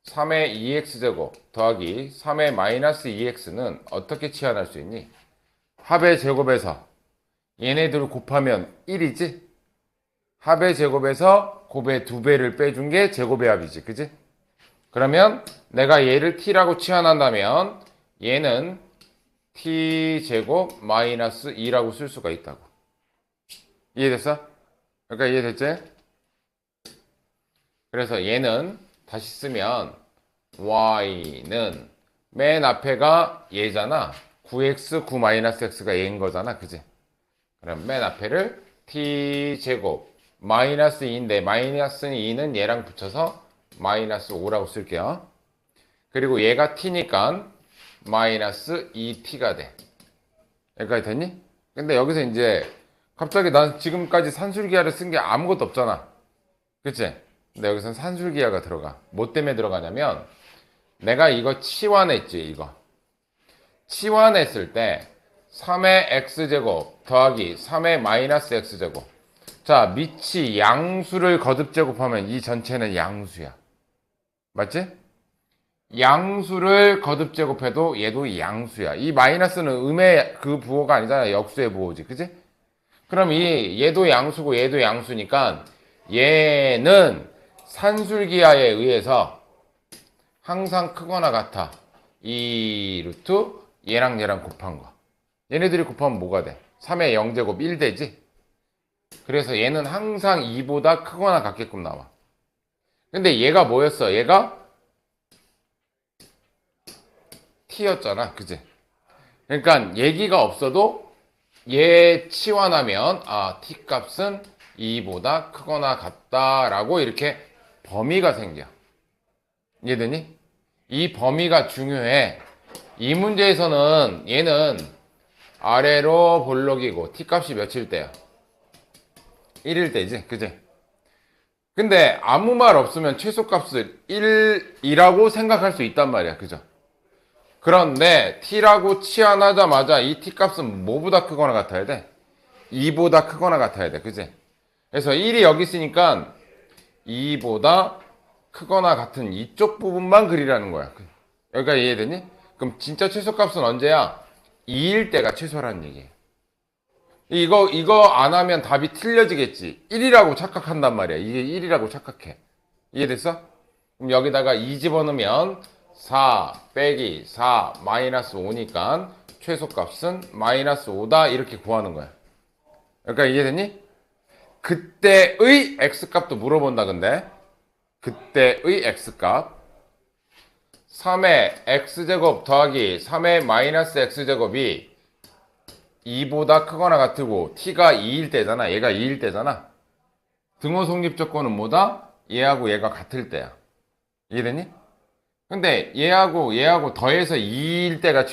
S1: 3의 2x제곱 더하기 3의 마이너스 2x는 어떻게 치환할 수 있니? 합의 제곱에서 얘네들을 곱하면 1이지? 합의 제곱에서 곱의 2배를 빼준 게 제곱의 합이지. 그지? 그러면 내가 얘를 t라고 치환한다면 얘는 t제곱 마이너스 2라고 쓸 수가 있다고. 이해됐어? 그러니까 이해됐지? 그래서 얘는 다시 쓰면 y는 맨 앞에가 얘잖아. 9x, 9 마이너스 x가 얘인 거잖아. 그지? 그럼 맨 앞에를 t제곱 마이너스 2인데 마이너스 2는 얘랑 붙여서 마이너스 5라고 쓸게요. 그리고 얘가 t니까 마이너스 2t가 돼. 여기까지 됐니? 근데 여기서 이제 갑자기 난 지금까지 산술기하를 쓴 게 아무것도 없잖아. 그치? 근데 여기서는 산술기하가 들어가. 뭐 때문에 들어가냐면 내가 이거 치환했지. 이거 치환했을 때 3의 x제곱 더하기 3의 마이너스 x제곱. 자, 밑이 양수를 거듭 제곱하면 이 전체는 양수야. 맞지? 양수를 거듭 제곱해도 얘도 양수야. 이 마이너스는 음의 그 부호가 아니잖아. 역수의 부호지. 그지? 그럼 얘도 양수고 얘도 양수니까 얘는 산술기하에 의해서 항상 크거나 같아. 2 루트 얘랑 얘랑 곱한 거. 얘네들이 곱하면 뭐가 돼? 3의 0제곱 1 되지? 그래서 얘는 항상 2보다 크거나 같게끔 나와. 근데 얘가 뭐였어? 얘가 t였잖아. 그지? 그러니까 얘기가 없어도 얘 치환하면 t 값은 2보다 크거나 같다라고 이렇게 범위가 생겨. 이해되니? 이 범위가 중요해. 이 문제에서는 얘는 아래로 볼록이고 t 값이 몇일 때야? 1일 때지. 그지? 근데 아무 말 없으면 최소값을 1이라고 생각할 수 있단 말이야. 그죠? 그런데 t라고 치환하자마자 이 t 값은 뭐보다 크거나 같아야 돼? 2보다 크거나 같아야 돼. 그지? 그래서 1이 여기 있으니까 2보다 크거나 같은 이쪽 부분만 그리라는 거야. 여기까지 이해되니? 그럼 진짜 최소값은 언제야? 2일 때가 최소라는 얘기예요. 이거 안 하면 답이 틀려지겠지. 1이라고 착각한단 말이야. 이게 1이라고 착각해. 이해됐어? 그럼 여기다가 2 집어넣으면 4 빼기 4 마이너스 5니까 최소값은 마이너스 5다 이렇게 구하는 거야. 그러니까 이해됐니? 그때의 x값도 물어본다 근데 그때의 x값 3의 x제곱 더하기 3의 마이너스 x제곱이 2보다 크거나 같고 t가 2일 때잖아. 얘가 2일 때잖아. 등호 성립 조건은 뭐다? 얘하고 얘가 같을 때야. 이해되니? 근데 얘하고 더해서 2일 때가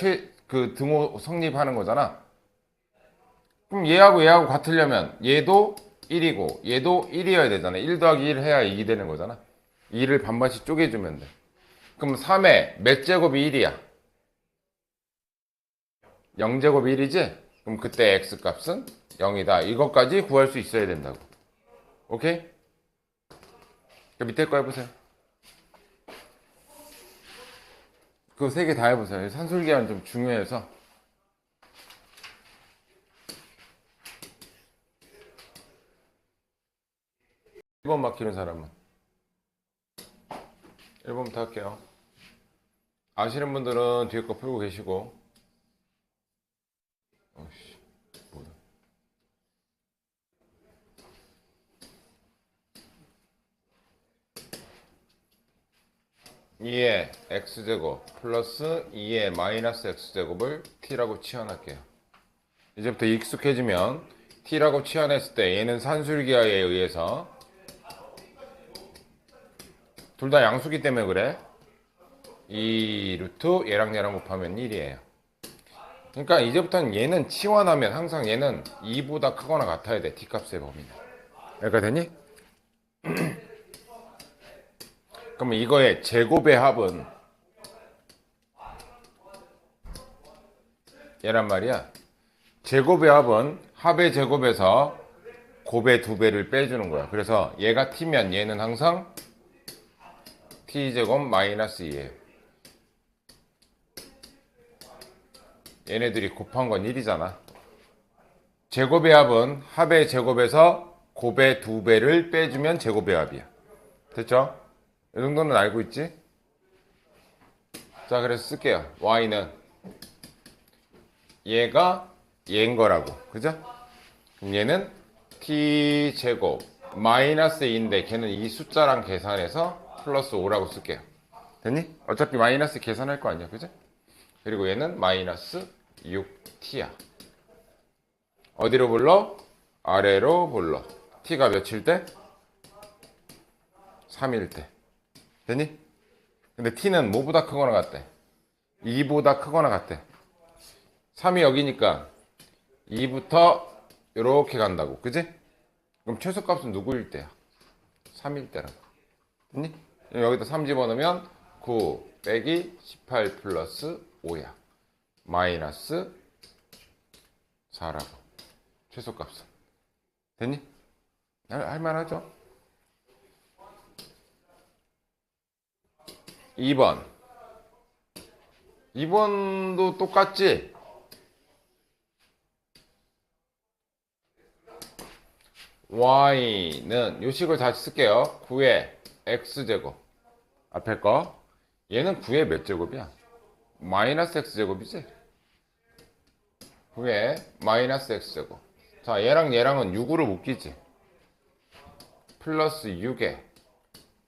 S1: 그 등호 성립하는 거잖아. 그럼 얘하고 같으려면 얘도 1이고 얘도 1이어야 되잖아. 1 더하기 1 해야 2이 되는 거잖아. 2를 반반씩 쪼개주면 돼. 그럼 3의 몇 제곱이 1이야? 0제곱이 1이지? 그럼 그때 x값은 0이다. 이것까지 구할 수 있어야 된다고. 오케이? 그 밑에 거 해보세요. 그 세 개 다 해보세요. 산술기하는 좀 중요해서. 1번 막히는 사람은 1번부터 할게요. 아시는 분들은 뒤에 거 풀고 계시고. 어이씨, 뭐야. 2의 x제곱 플러스 2의 마이너스 x제곱을 t라고 치환할게요. 이제부터 익숙해지면 t라고 치환했을 때 얘는 산술기하에 의해서 둘 다 양수기 때문에 그래. 2 루트 얘랑 곱하면 1이에요. 그러니까 이제부터는 얘는 치환하면 항상 얘는 2보다 크거나 같아야 돼. t값의 범위는. 여기까지 되니? 그러면 이거의 제곱의 합은 얘란 말이야. 제곱의 합은 합의 제곱에서 곱의 2배를 빼주는 거야. 그래서 얘가 t면 얘는 항상 t제곱 마이너스 2예요. 얘네들이 곱한 건 1이잖아. 제곱의 합은 합의 제곱에서 곱의 2배를 빼주면 제곱의 합이야. 됐죠? 이 정도는 알고 있지? 자, 그래서 쓸게요. y는 얘가 얘인 거라고. 그죠? 그럼 얘는 t제곱 마이너스 2인데 걔는 이 숫자랑 계산해서 플러스 5라고 쓸게요. 됐니? 어차피 마이너스 계산할 거 아니야. 그죠? 그리고 얘는 마이너스 6t야. 어디로 불러? 아래로 불러. t가 몇일 때? 3일 때. 됐니? 근데 t는 뭐보다 크거나 같대? 2보다 크거나 같대. 3이 여기니까 2부터 이렇게 간다고. 그지? 그럼 최소값은 누구일 때야? 3일 때라고. 됐니? 여기다 3 집어넣으면 9 빼기 18 플러스 5야. 마이너스 4라고. 최소값은. 됐니? 할만하죠? 2번. 2번도 똑같지? y는 요식을 다시 쓸게요. 9의 x제곱 앞에 거. 얘는 9의 몇 제곱이야? 마이너스 x제곱이지? 9의 마이너스 x제곱 자, 얘랑 얘랑은 6으로 묶이지. 플러스 6에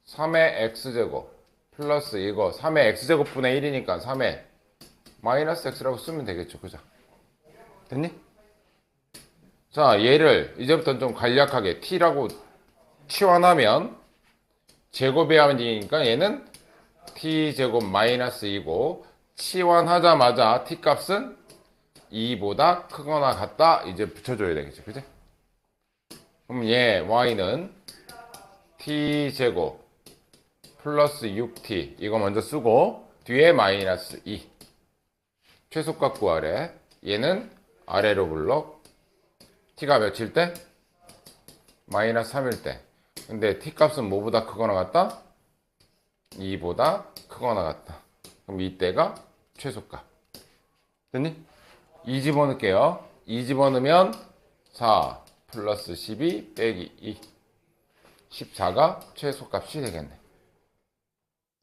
S1: 3의 x제곱 플러스 이거 3의 x제곱분의 1이니까 3의 마이너스 x라고 쓰면 되겠죠. 그죠? 됐니? 자, 얘를 이제부터는 좀 간략하게 t라고 치환하면 제곱이 하니까 얘는 t제곱 마이너스 2고 치환하자마자 t값은 2보다 크거나 같다. 이제 붙여줘야 되겠죠. 그지? 그럼 얘 y는 t제곱 플러스 6t 이거 먼저 쓰고 뒤에 마이너스 2 최소값 구하래. 얘는 아래로 블록 t가 몇일 때? 마이너스 3일 때. 근데 t값은 뭐보다 크거나 같다? 2보다 크거나 같다. 그럼 이때가 최소값. 됐니? 2 집어넣을게요. 2 집어넣으면 4 플러스 12 빼기 2 14가 최소값이 되겠네.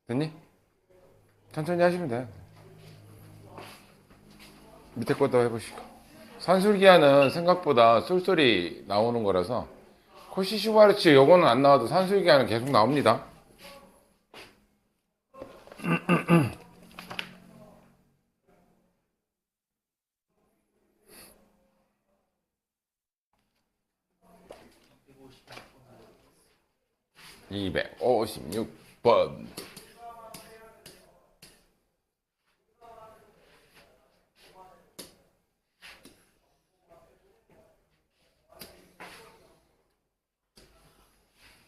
S1: 됐니? 천천히 하시면 돼요. 밑에 것도 해보시고. 산술기하는 생각보다 쏠쏠이 나오는 거라서 코시슈바르치 요거는 안 나와도 산술기하는 계속 나옵니다. (256번)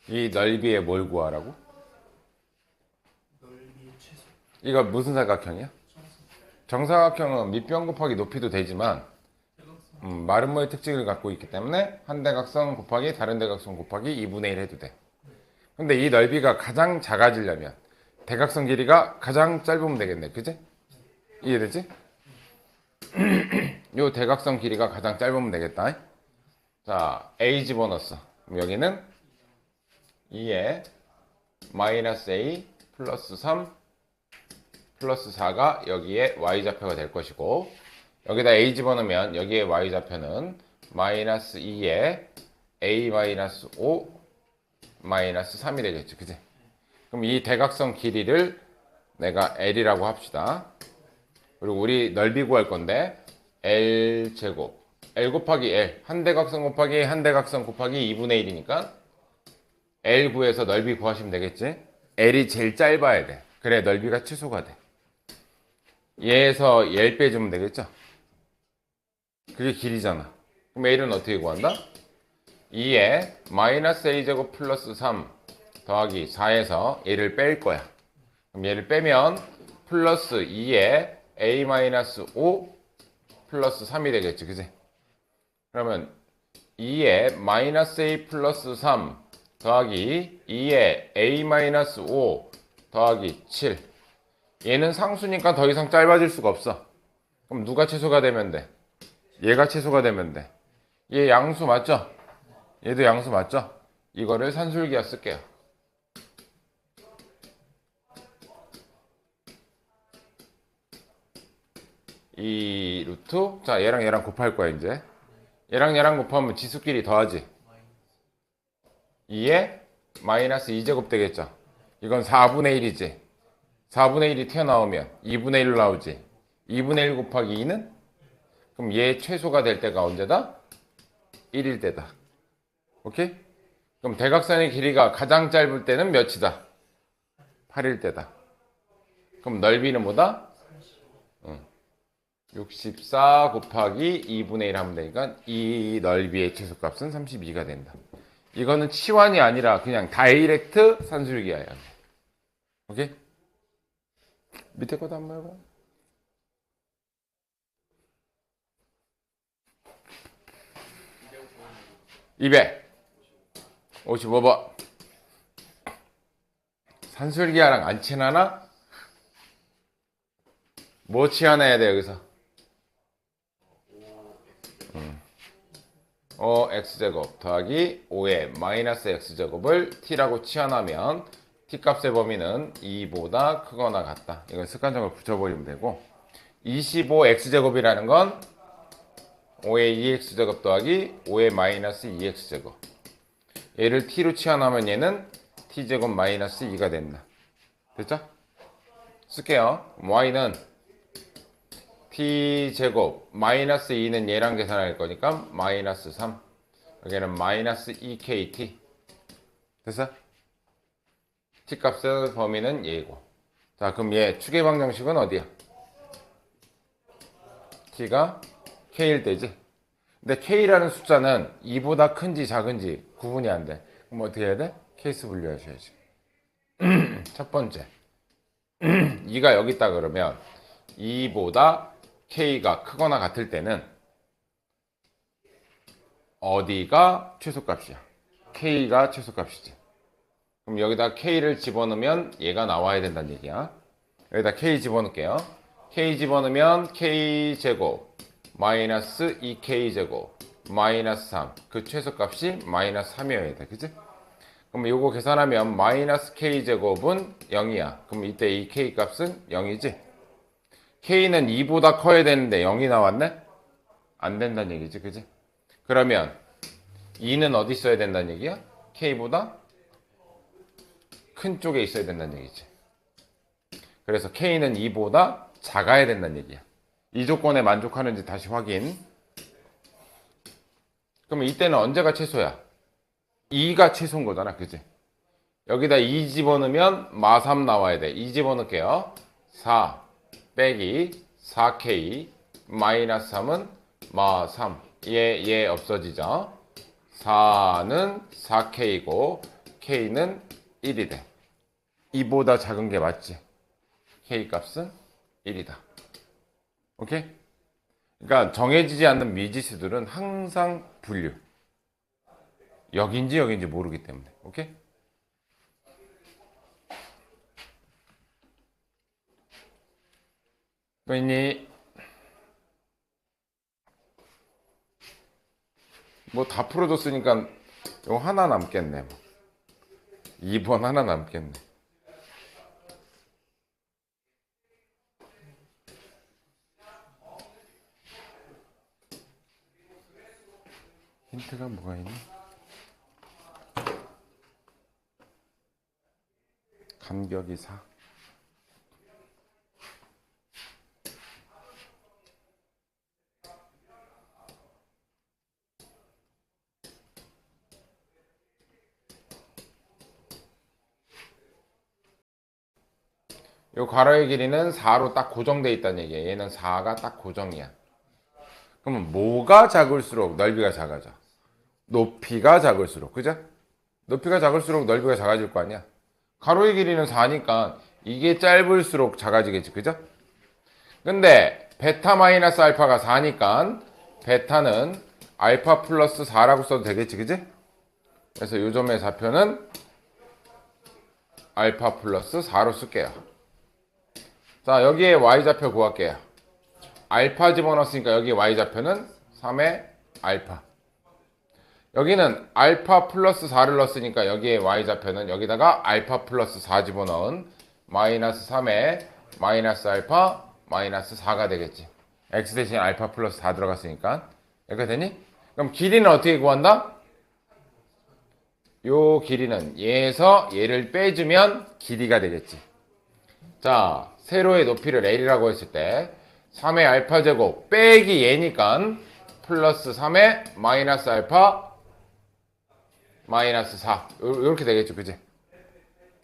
S1: 이 넓이에 뭘 구하라고?
S2: 넓이 최소.
S1: 이거 무슨 사각형이야? 정사각형은 밑변 곱하기 높이도 되지만 마름모의 특징을 갖고 있기 때문에 한 대각선 곱하기 다른 대각선 곱하기 2분의 1 해도 돼. 근데 이 넓이가 가장 작아지려면 대각선 길이가 가장 짧으면 되겠네. 그지? 이해되지? 요 대각선 길이가 가장 짧으면 되겠다. 자, a 집어넣었어. 그럼 여기는 2에 마이너스 a 플러스 3 플러스 4가 여기에 y좌표가 될 것이고 여기다 a 집어넣으면 여기에 y좌표는 마이너스 2에 a 마이너스 5 마이너스 3이 되겠죠. 그지? 그럼 이 대각선 길이를 내가 L이라고 합시다. 그리고 우리 넓이 구할 건데 L제곱 L 곱하기 L 한 대각선 곱하기 한 대각선 곱하기 2분의 1이니까 L 구해서 넓이 구하시면 되겠지? L이 제일 짧아야 돼. 그래 넓이가 취소가 돼. 얘에서 L 빼주면 되겠죠? 그게 길이잖아. 그럼 L은 어떻게 구한다? 2에 마이너스 a제곱 플러스 3 더하기 4에서 얘를 뺄 거야. 그럼 얘를 빼면 플러스 2에 a 마이너스 5 플러스 3이 되겠지. 그지? 그러면 2에 마이너스 a 플러스 3 더하기 2에 a 마이너스 5 더하기 7 얘는 상수니까 더 이상 짧아질 수가 없어. 그럼 누가 최소가 되면 돼? 얘가 최소가 되면 돼. 얘 양수 맞죠? 얘도 양수 맞죠? 이거를 산술기하 쓸게요. 이 루트 자 얘랑 얘랑 곱할 거야 이제. 얘랑 얘랑 곱하면 지수끼리 더하지. 2에 마이너스 2제곱 되겠죠. 이건 4분의 1이지. 4분의 1이 튀어나오면 2분의 1로 나오지. 2분의 1 곱하기 2는? 그럼 얘 최소가 될 때가 언제다? 1일 때다. 오케이? 그럼 대각선의 길이가 가장 짧을 때는 몇이다? 8일 때다. 그럼 넓이는 뭐다? 64 곱하기 2분의 1 하면 되니까 이 넓이의 최소값은 32가 된다. 이거는 치환이 아니라 그냥 다이렉트 산술기하야. 오케이? 밑에 것도 한번 해봐요. (255번) 산술기하랑 안 친하나? 뭐 치환해야 돼 여기서? 5x제곱 더하기 5의 마이너스 x제곱을 t라고 치환하면 t값의 범위는 2보다 크거나 같다. 이건 습관적으로 붙여버리면 되고 25x제곱이라는 건 5의 2x제곱 더하기 5의 마이너스 2x제곱. 얘를 t로 치환하면 얘는 t제곱 마이너스 2가 된다. 됐죠? 쓸게요. y는 t제곱 마이너스 2는 얘랑 계산할 거니까 마이너스 3. 여기는 마이너스 2kt. 됐어? t값의 범위는 얘고. 자, 그럼 얘 추계 방정식은 어디야? t가 k일 때지. 근데 k라는 숫자는 2보다 큰지 작은지 구분이 안 돼. 그럼 어떻게 해야 돼? 케이스 분류하셔야지. 첫 번째, 2가 여기 있다 그러면 2보다 k가 크거나 같을 때는 어디가 최소값이야? k가 최소값이지. 그럼 여기다 k를 집어넣으면 얘가 나와야 된다는 얘기야. 여기다 k 집어넣을게요. k 집어넣으면 k제곱 마이너스 2k제곱 마이너스 3. 그 최소값이 마이너스 3이어야 돼. 그치? 그럼 요거 계산하면 마이너스 k제곱은 0이야. 그럼 이때 이 k값은 0이지? k는 2보다 커야 되는데 0이 나왔네? 안 된다는 얘기지. 그치? 그러면 2는 어디 있어야 된다는 얘기야? k보다 큰 쪽에 있어야 된다는 얘기지. 그래서 k는 2보다 작아야 된다는 얘기야. 이 조건에 만족하는지 다시 확인. 그러면 이때는 언제가 최소야? 2가 최소인 거잖아. 그치? 여기다 2 집어넣으면 마3 나와야 돼. 2 집어넣을게요. 4 빼기 4k 마이너스 3은 마3. 얘 없어지죠. 4는 4k이고 k는 1이 돼. 2보다 작은 게 맞지? k 값은 1이다. 오케이? 그러니까 정해지지 않는 미지수들은 항상 분류. 여긴지 여긴지 모르기 때문에. 오케이? 또 있니? 뭐 다 풀어줬으니까 이거 하나 남겠네. 뭐. 2번 하나 남겠네. 힌트가 뭐가 있니? 간격이 4. 요 괄호의 길이는 4로 딱 고정되어 있다는 얘기야. 얘는 4가 딱 고정이야. 그러면 뭐가 작을수록 넓이가 작아져? 높이가 작을수록. 그죠? 높이가 작을수록 넓이가 작아질 거 아니야. 가로의 길이는 4니까 이게 짧을수록 작아지겠지. 그죠? 근데 베타 마이너스 알파가 4니까 베타는 알파 플러스 4라고 써도 되겠지. 그지? 그래서 요 점의 좌표는 알파 플러스 4로 쓸게요. 자, 여기에 y좌표 구할게요. 알파 집어넣었으니까 여기 y좌표는 3의 알파. 여기는 알파 플러스 4를 넣었으니까 여기에 y좌표는 여기다가 알파 플러스 4 집어넣은 마이너스 3의 마이너스 알파 마이너스 4가 되겠지. x 대신 알파 플러스 4 들어갔으니까. 이렇게 되니? 그럼 길이는 어떻게 구한다? 요 길이는 얘에서 얘를 빼주면 길이가 되겠지. 자, 세로의 높이를 L이라고 했을 때 3의 알파 제곱 빼기 얘니까 플러스 3의 마이너스 알파 마이너스 4 이렇게 되겠죠. 그지?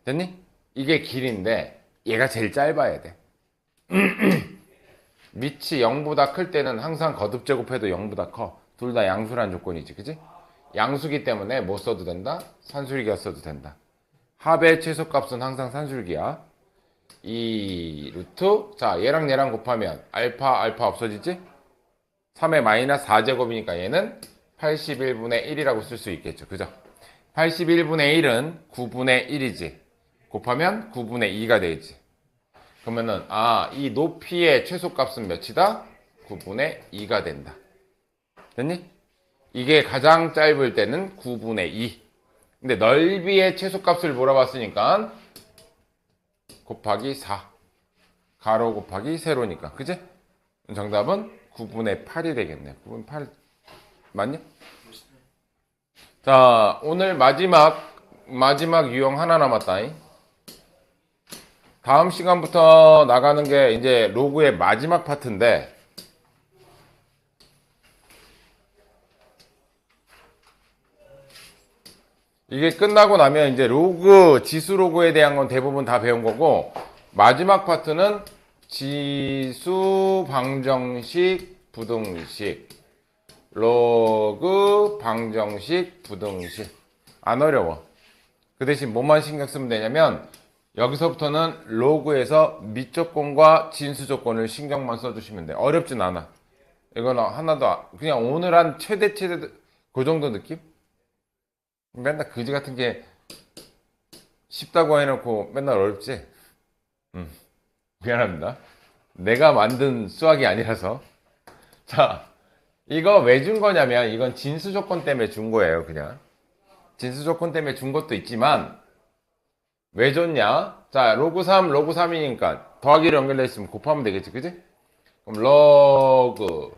S1: 됐니? 이게 길인데 얘가 제일 짧아야 돼. 밑이 0보다 클 때는 항상 거듭 제곱해도 0보다 커. 둘 다 양수란 조건이지. 그지? 양수기 때문에 뭐 써도 된다? 산술기가 써도 된다. 합의 최소값은 항상 산술기야. 이 루트, 자 얘랑 얘랑 곱하면 알파 없어지지? 3의 마이너스 4제곱이니까 얘는 81분의 1이라고 쓸 수 있겠죠. 그죠? 81분의 1은 9분의 1이지. 곱하면 9분의 2가 되지. 그러면은 이 높이의 최소값은 몇이다? 9분의 2가 된다. 됐니? 이게 가장 짧을 때는 9분의 2. 근데 넓이의 최소값을 물어봤으니까 곱하기 4. 가로 곱하기 세로니까. 그지? 정답은 9분의 8이 되겠네. 9분의 8 맞냐? 자, 오늘 마지막 유형 하나 남았다잉. 다음 시간부터 나가는 게 이제 로그의 마지막 파트인데, 이게 끝나고 나면 이제 지수 로그에 대한 건 대부분 다 배운 거고, 마지막 파트는 지수 방정식 부등식, 로그 방정식 부등식. 안 어려워. 그 대신 뭐만 신경 쓰면 되냐면, 여기서부터는 로그에서 밑조건과 진수 조건을 신경만 써주시면 돼. 어렵진 않아. 이건 하나도 그냥 오늘 한 최대 그 정도 느낌? 맨날 그지 같은 게 쉽다고 해놓고 맨날 어렵지? 미안합니다. 내가 만든 수학이 아니라서. 자, 이거 왜 준 거냐면 이건 진수 조건 때문에 준 거예요, 그냥. 진수 조건 때문에 준 것도 있지만 왜 줬냐? 자, 로그 3, 로그 3이니까 더하기로 연결돼 있으면 곱하면 되겠지, 그지? 그럼 로그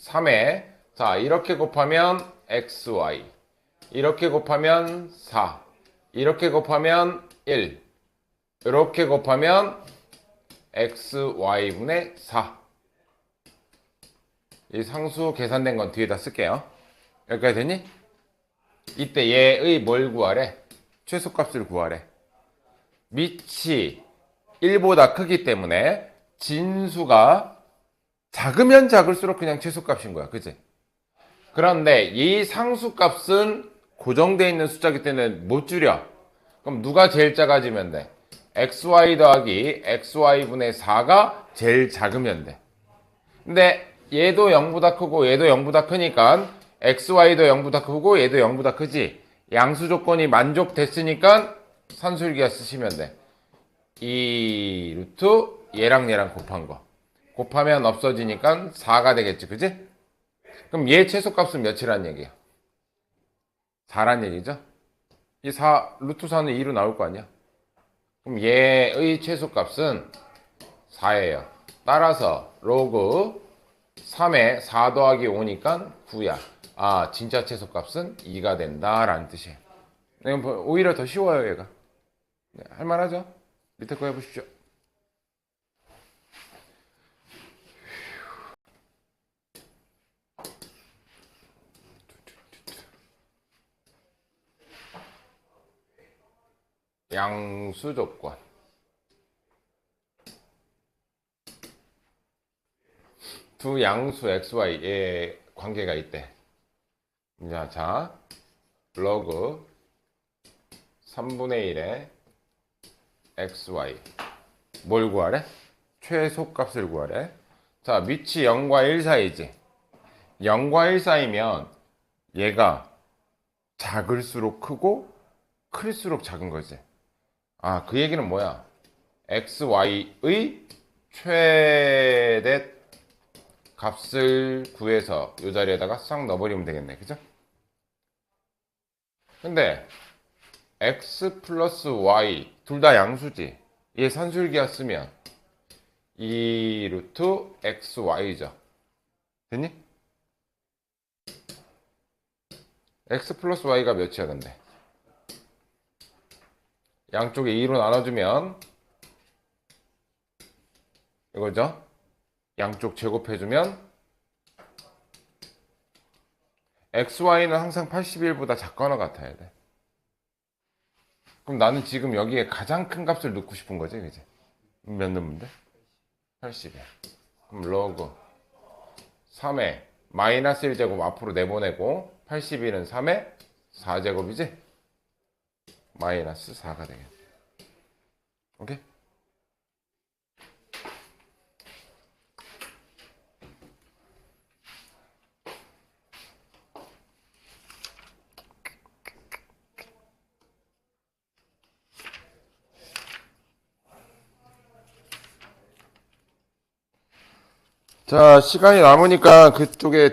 S1: 3에 자, 이렇게 곱하면 xy, 이렇게 곱하면 4, 이렇게 곱하면 1, 이렇게 곱하면 xy분의 4. 이 상수 계산된 건 뒤에다 쓸게요. 여기까지 됐니? 이때 얘의 뭘 구하래? 최소값을 구하래. 밑이 1보다 크기 때문에 진수가 작으면 작을수록 그냥 최소값인 거야. 그치? 그런데 이 상수값은 고정되어 있는 숫자이기 때문에 못 줄여. 그럼 누가 제일 작아지면 돼? xy 더하기 xy분의 4가 제일 작으면 돼. 근데 얘도 0보다 크고 얘도 0보다 크니까 xy도 0보다 크고 얘도 0보다 크지. 양수 조건이 만족됐으니까 산술기하 쓰시면 돼. 2 루트 얘랑 얘랑 곱한 거. 곱하면 없어지니까 4가 되겠지. 그지? 그럼 얘 최소값은 몇이란 얘기야? 4란 얘기죠? 이 4, 루트 4는 2로 나올 거 아니야? 그럼 얘의 최소값은 4예요. 따라서 로그 3에 4 더하기 5니까 9야. 아, 진짜 최소값은 2가 된다라는 뜻이에요. 오히려 더 쉬워요, 얘가. 네, 할만하죠? 밑에 거 해보십시오. 양수 조건. 두 양수 xy의 관계가 있대. 자, 로그 3분의 1의 xy. 뭘 구하래? 최소값을 구하래. 자, 밑이 0과 1 사이지. 0과 1 사이면 얘가 작을수록 크고 클수록 작은 거지. 아, 그 얘기는 뭐야? xy의 최대 값을 구해서 이 자리에다가 싹 넣어버리면 되겠네. 그죠? 근데 x 플러스 y 둘 다 양수지. 얘 산술기하 쓰면 2 루트 xy죠. 됐니? x 플러스 y가 몇이야 근데? 양쪽에 2로 나눠주면 이거죠? 양쪽 제곱해주면 xy는 항상 81보다 작거나 같아야 돼. 그럼 나는 지금 여기에 가장 큰 값을 넣고 싶은 거지, 그지? 몇 넣으면 돼? 80이야. 그럼 로그 3에 마이너스 1제곱 앞으로 내보내고 81은 3에 4제곱이지? 마이너스 4가 되겠네. 오케이? 자, 시간이 남으니까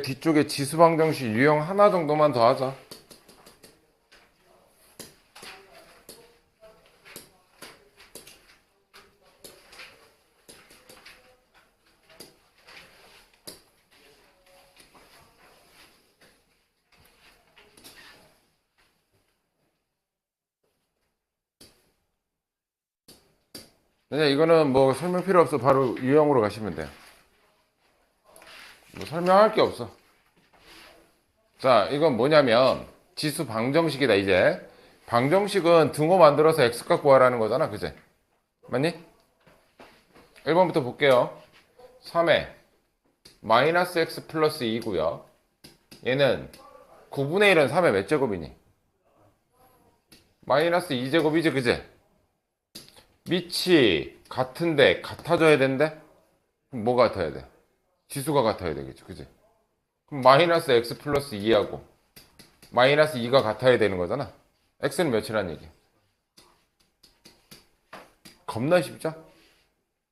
S1: 뒤쪽에 지수방정식 유형 하나 정도만 더 하자. 그냥 이거는 뭐 설명 필요 없어. 바로 유형으로 가시면 돼요. 뭐 설명할 게 없어. 자, 이건 뭐냐면 지수 방정식이다 이제. 방정식은 등호 만들어서 x값 구하라는 거잖아. 그제? 맞니? 1번부터 볼게요. 3에 마이너스 x 플러스 2고요. 얘는 9분의 1은 3의 몇 제곱이니? 마이너스 2제곱이지 그제? 밑이 같은데 같아져야 된대? 그럼 뭐 같아야 돼? 지수가 같아야 되겠죠 그지? 그럼 마이너스 x 플러스 2하고 마이너스 2가 같아야 되는 거잖아. x는 몇이란 얘기? 겁나 쉽죠?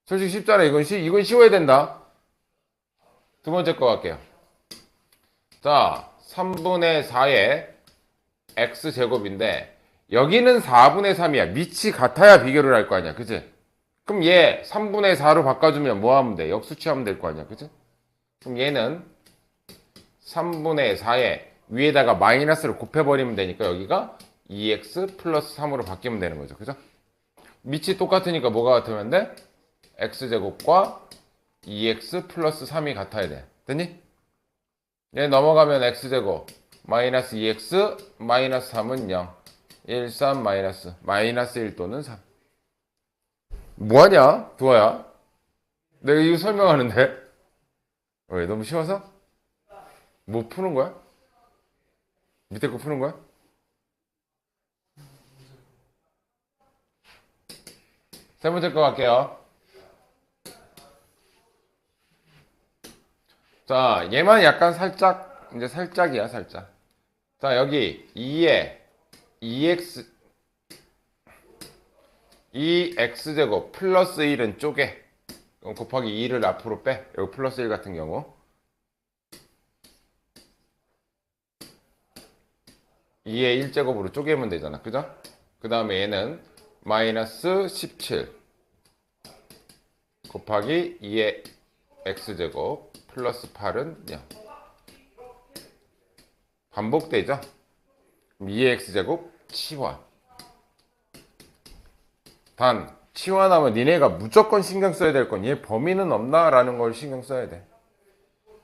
S1: 솔직히 쉽잖아. 이건 쉬워야 된다. 두 번째 거 갈게요. 자, 3분의 4의 x제곱인데 여기는 4분의 3이야. 밑이 같아야 비교를 할 거 아니야. 그치? 그럼 얘 3분의 4로 바꿔주면 뭐 하면 돼? 역수치하면 될 거 아니야. 그치? 그럼 얘는 3분의 4에 위에다가 마이너스를 곱해버리면 되니까 여기가 2x 플러스 3으로 바뀌면 되는 거죠. 그죠? 밑이 똑같으니까 뭐가 같으면 돼? x제곱과 2x 플러스 3이 같아야 돼. 됐니? 얘 넘어가면 x제곱 마이너스 2x 마이너스 3은 0 1, 3 마이너스 1 또는 3. 뭐하냐? 두아야. 내가 이거 설명하는데 왜 너무 쉬워서? 뭐 푸는 거야? 밑에 거 푸는 거야? 세 번째 거 갈게요. 자, 얘만 약간 살짝 이제 살짝이야 살짝. 자, 여기 2에 2x제곱 플러스 1은 쪼개. 곱하기 2를 앞으로 빼. 여기 플러스 1 같은 경우 2의 1제곱으로 쪼개면 되잖아. 그죠? 그 다음에 얘는 마이너스 17 곱하기 2의 x제곱 플러스 8은 0. 반복되죠? 2의 x제곱 치환. 단 치환하면 니네가 무조건 신경 써야 될 건 얘 범위는 없나? 라는 걸 신경 써야 돼.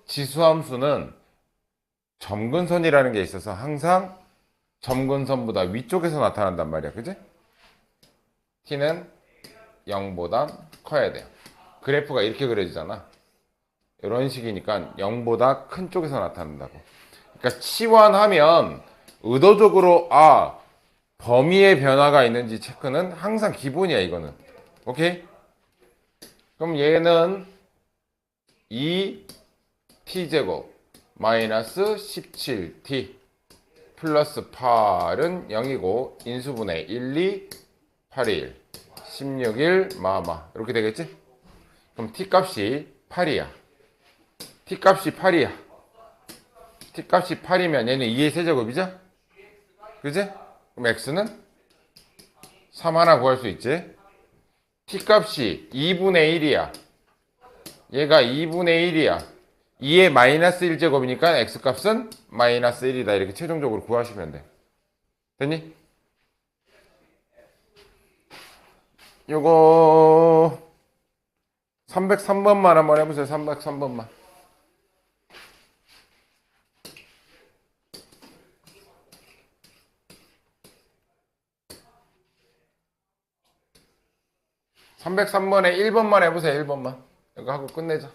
S1: 지수함수는 점근선이라는 게 있어서 항상 점근선보다 위쪽에서 나타난단 말이야. 그지? t는 0보다 커야 돼요. 그래프가 이렇게 그려지잖아. 이런 식이니까 0보다 큰 쪽에서 나타난다고. 그러니까 치환하면 의도적으로 범위의 변화가 있는지 체크는 항상 기본이야. 이거는 오케이? 그럼 얘는 2t제곱 마이너스 17t 플러스 8은 0이고 인수분해 1, 2, 8, 1 16, 1 마마 이렇게 되겠지? 그럼 t값이 8이야. t값이 8이야. t값이 8이면 얘는 2의 세제곱이죠? 그지? 그럼 x는 3 하나 구할 수 있지? t값이 2분의 1이야. 얘가 2분의 1이야. 2의 마이너스 1제곱이니까 x값은 마이너스 1이다. 이렇게 최종적으로 구하시면 돼. 됐니? 요거 303번만 한번 해보세요. 303번만. (303번에) 1번만 해보세요. 1번만. 이거 하고 끝내자.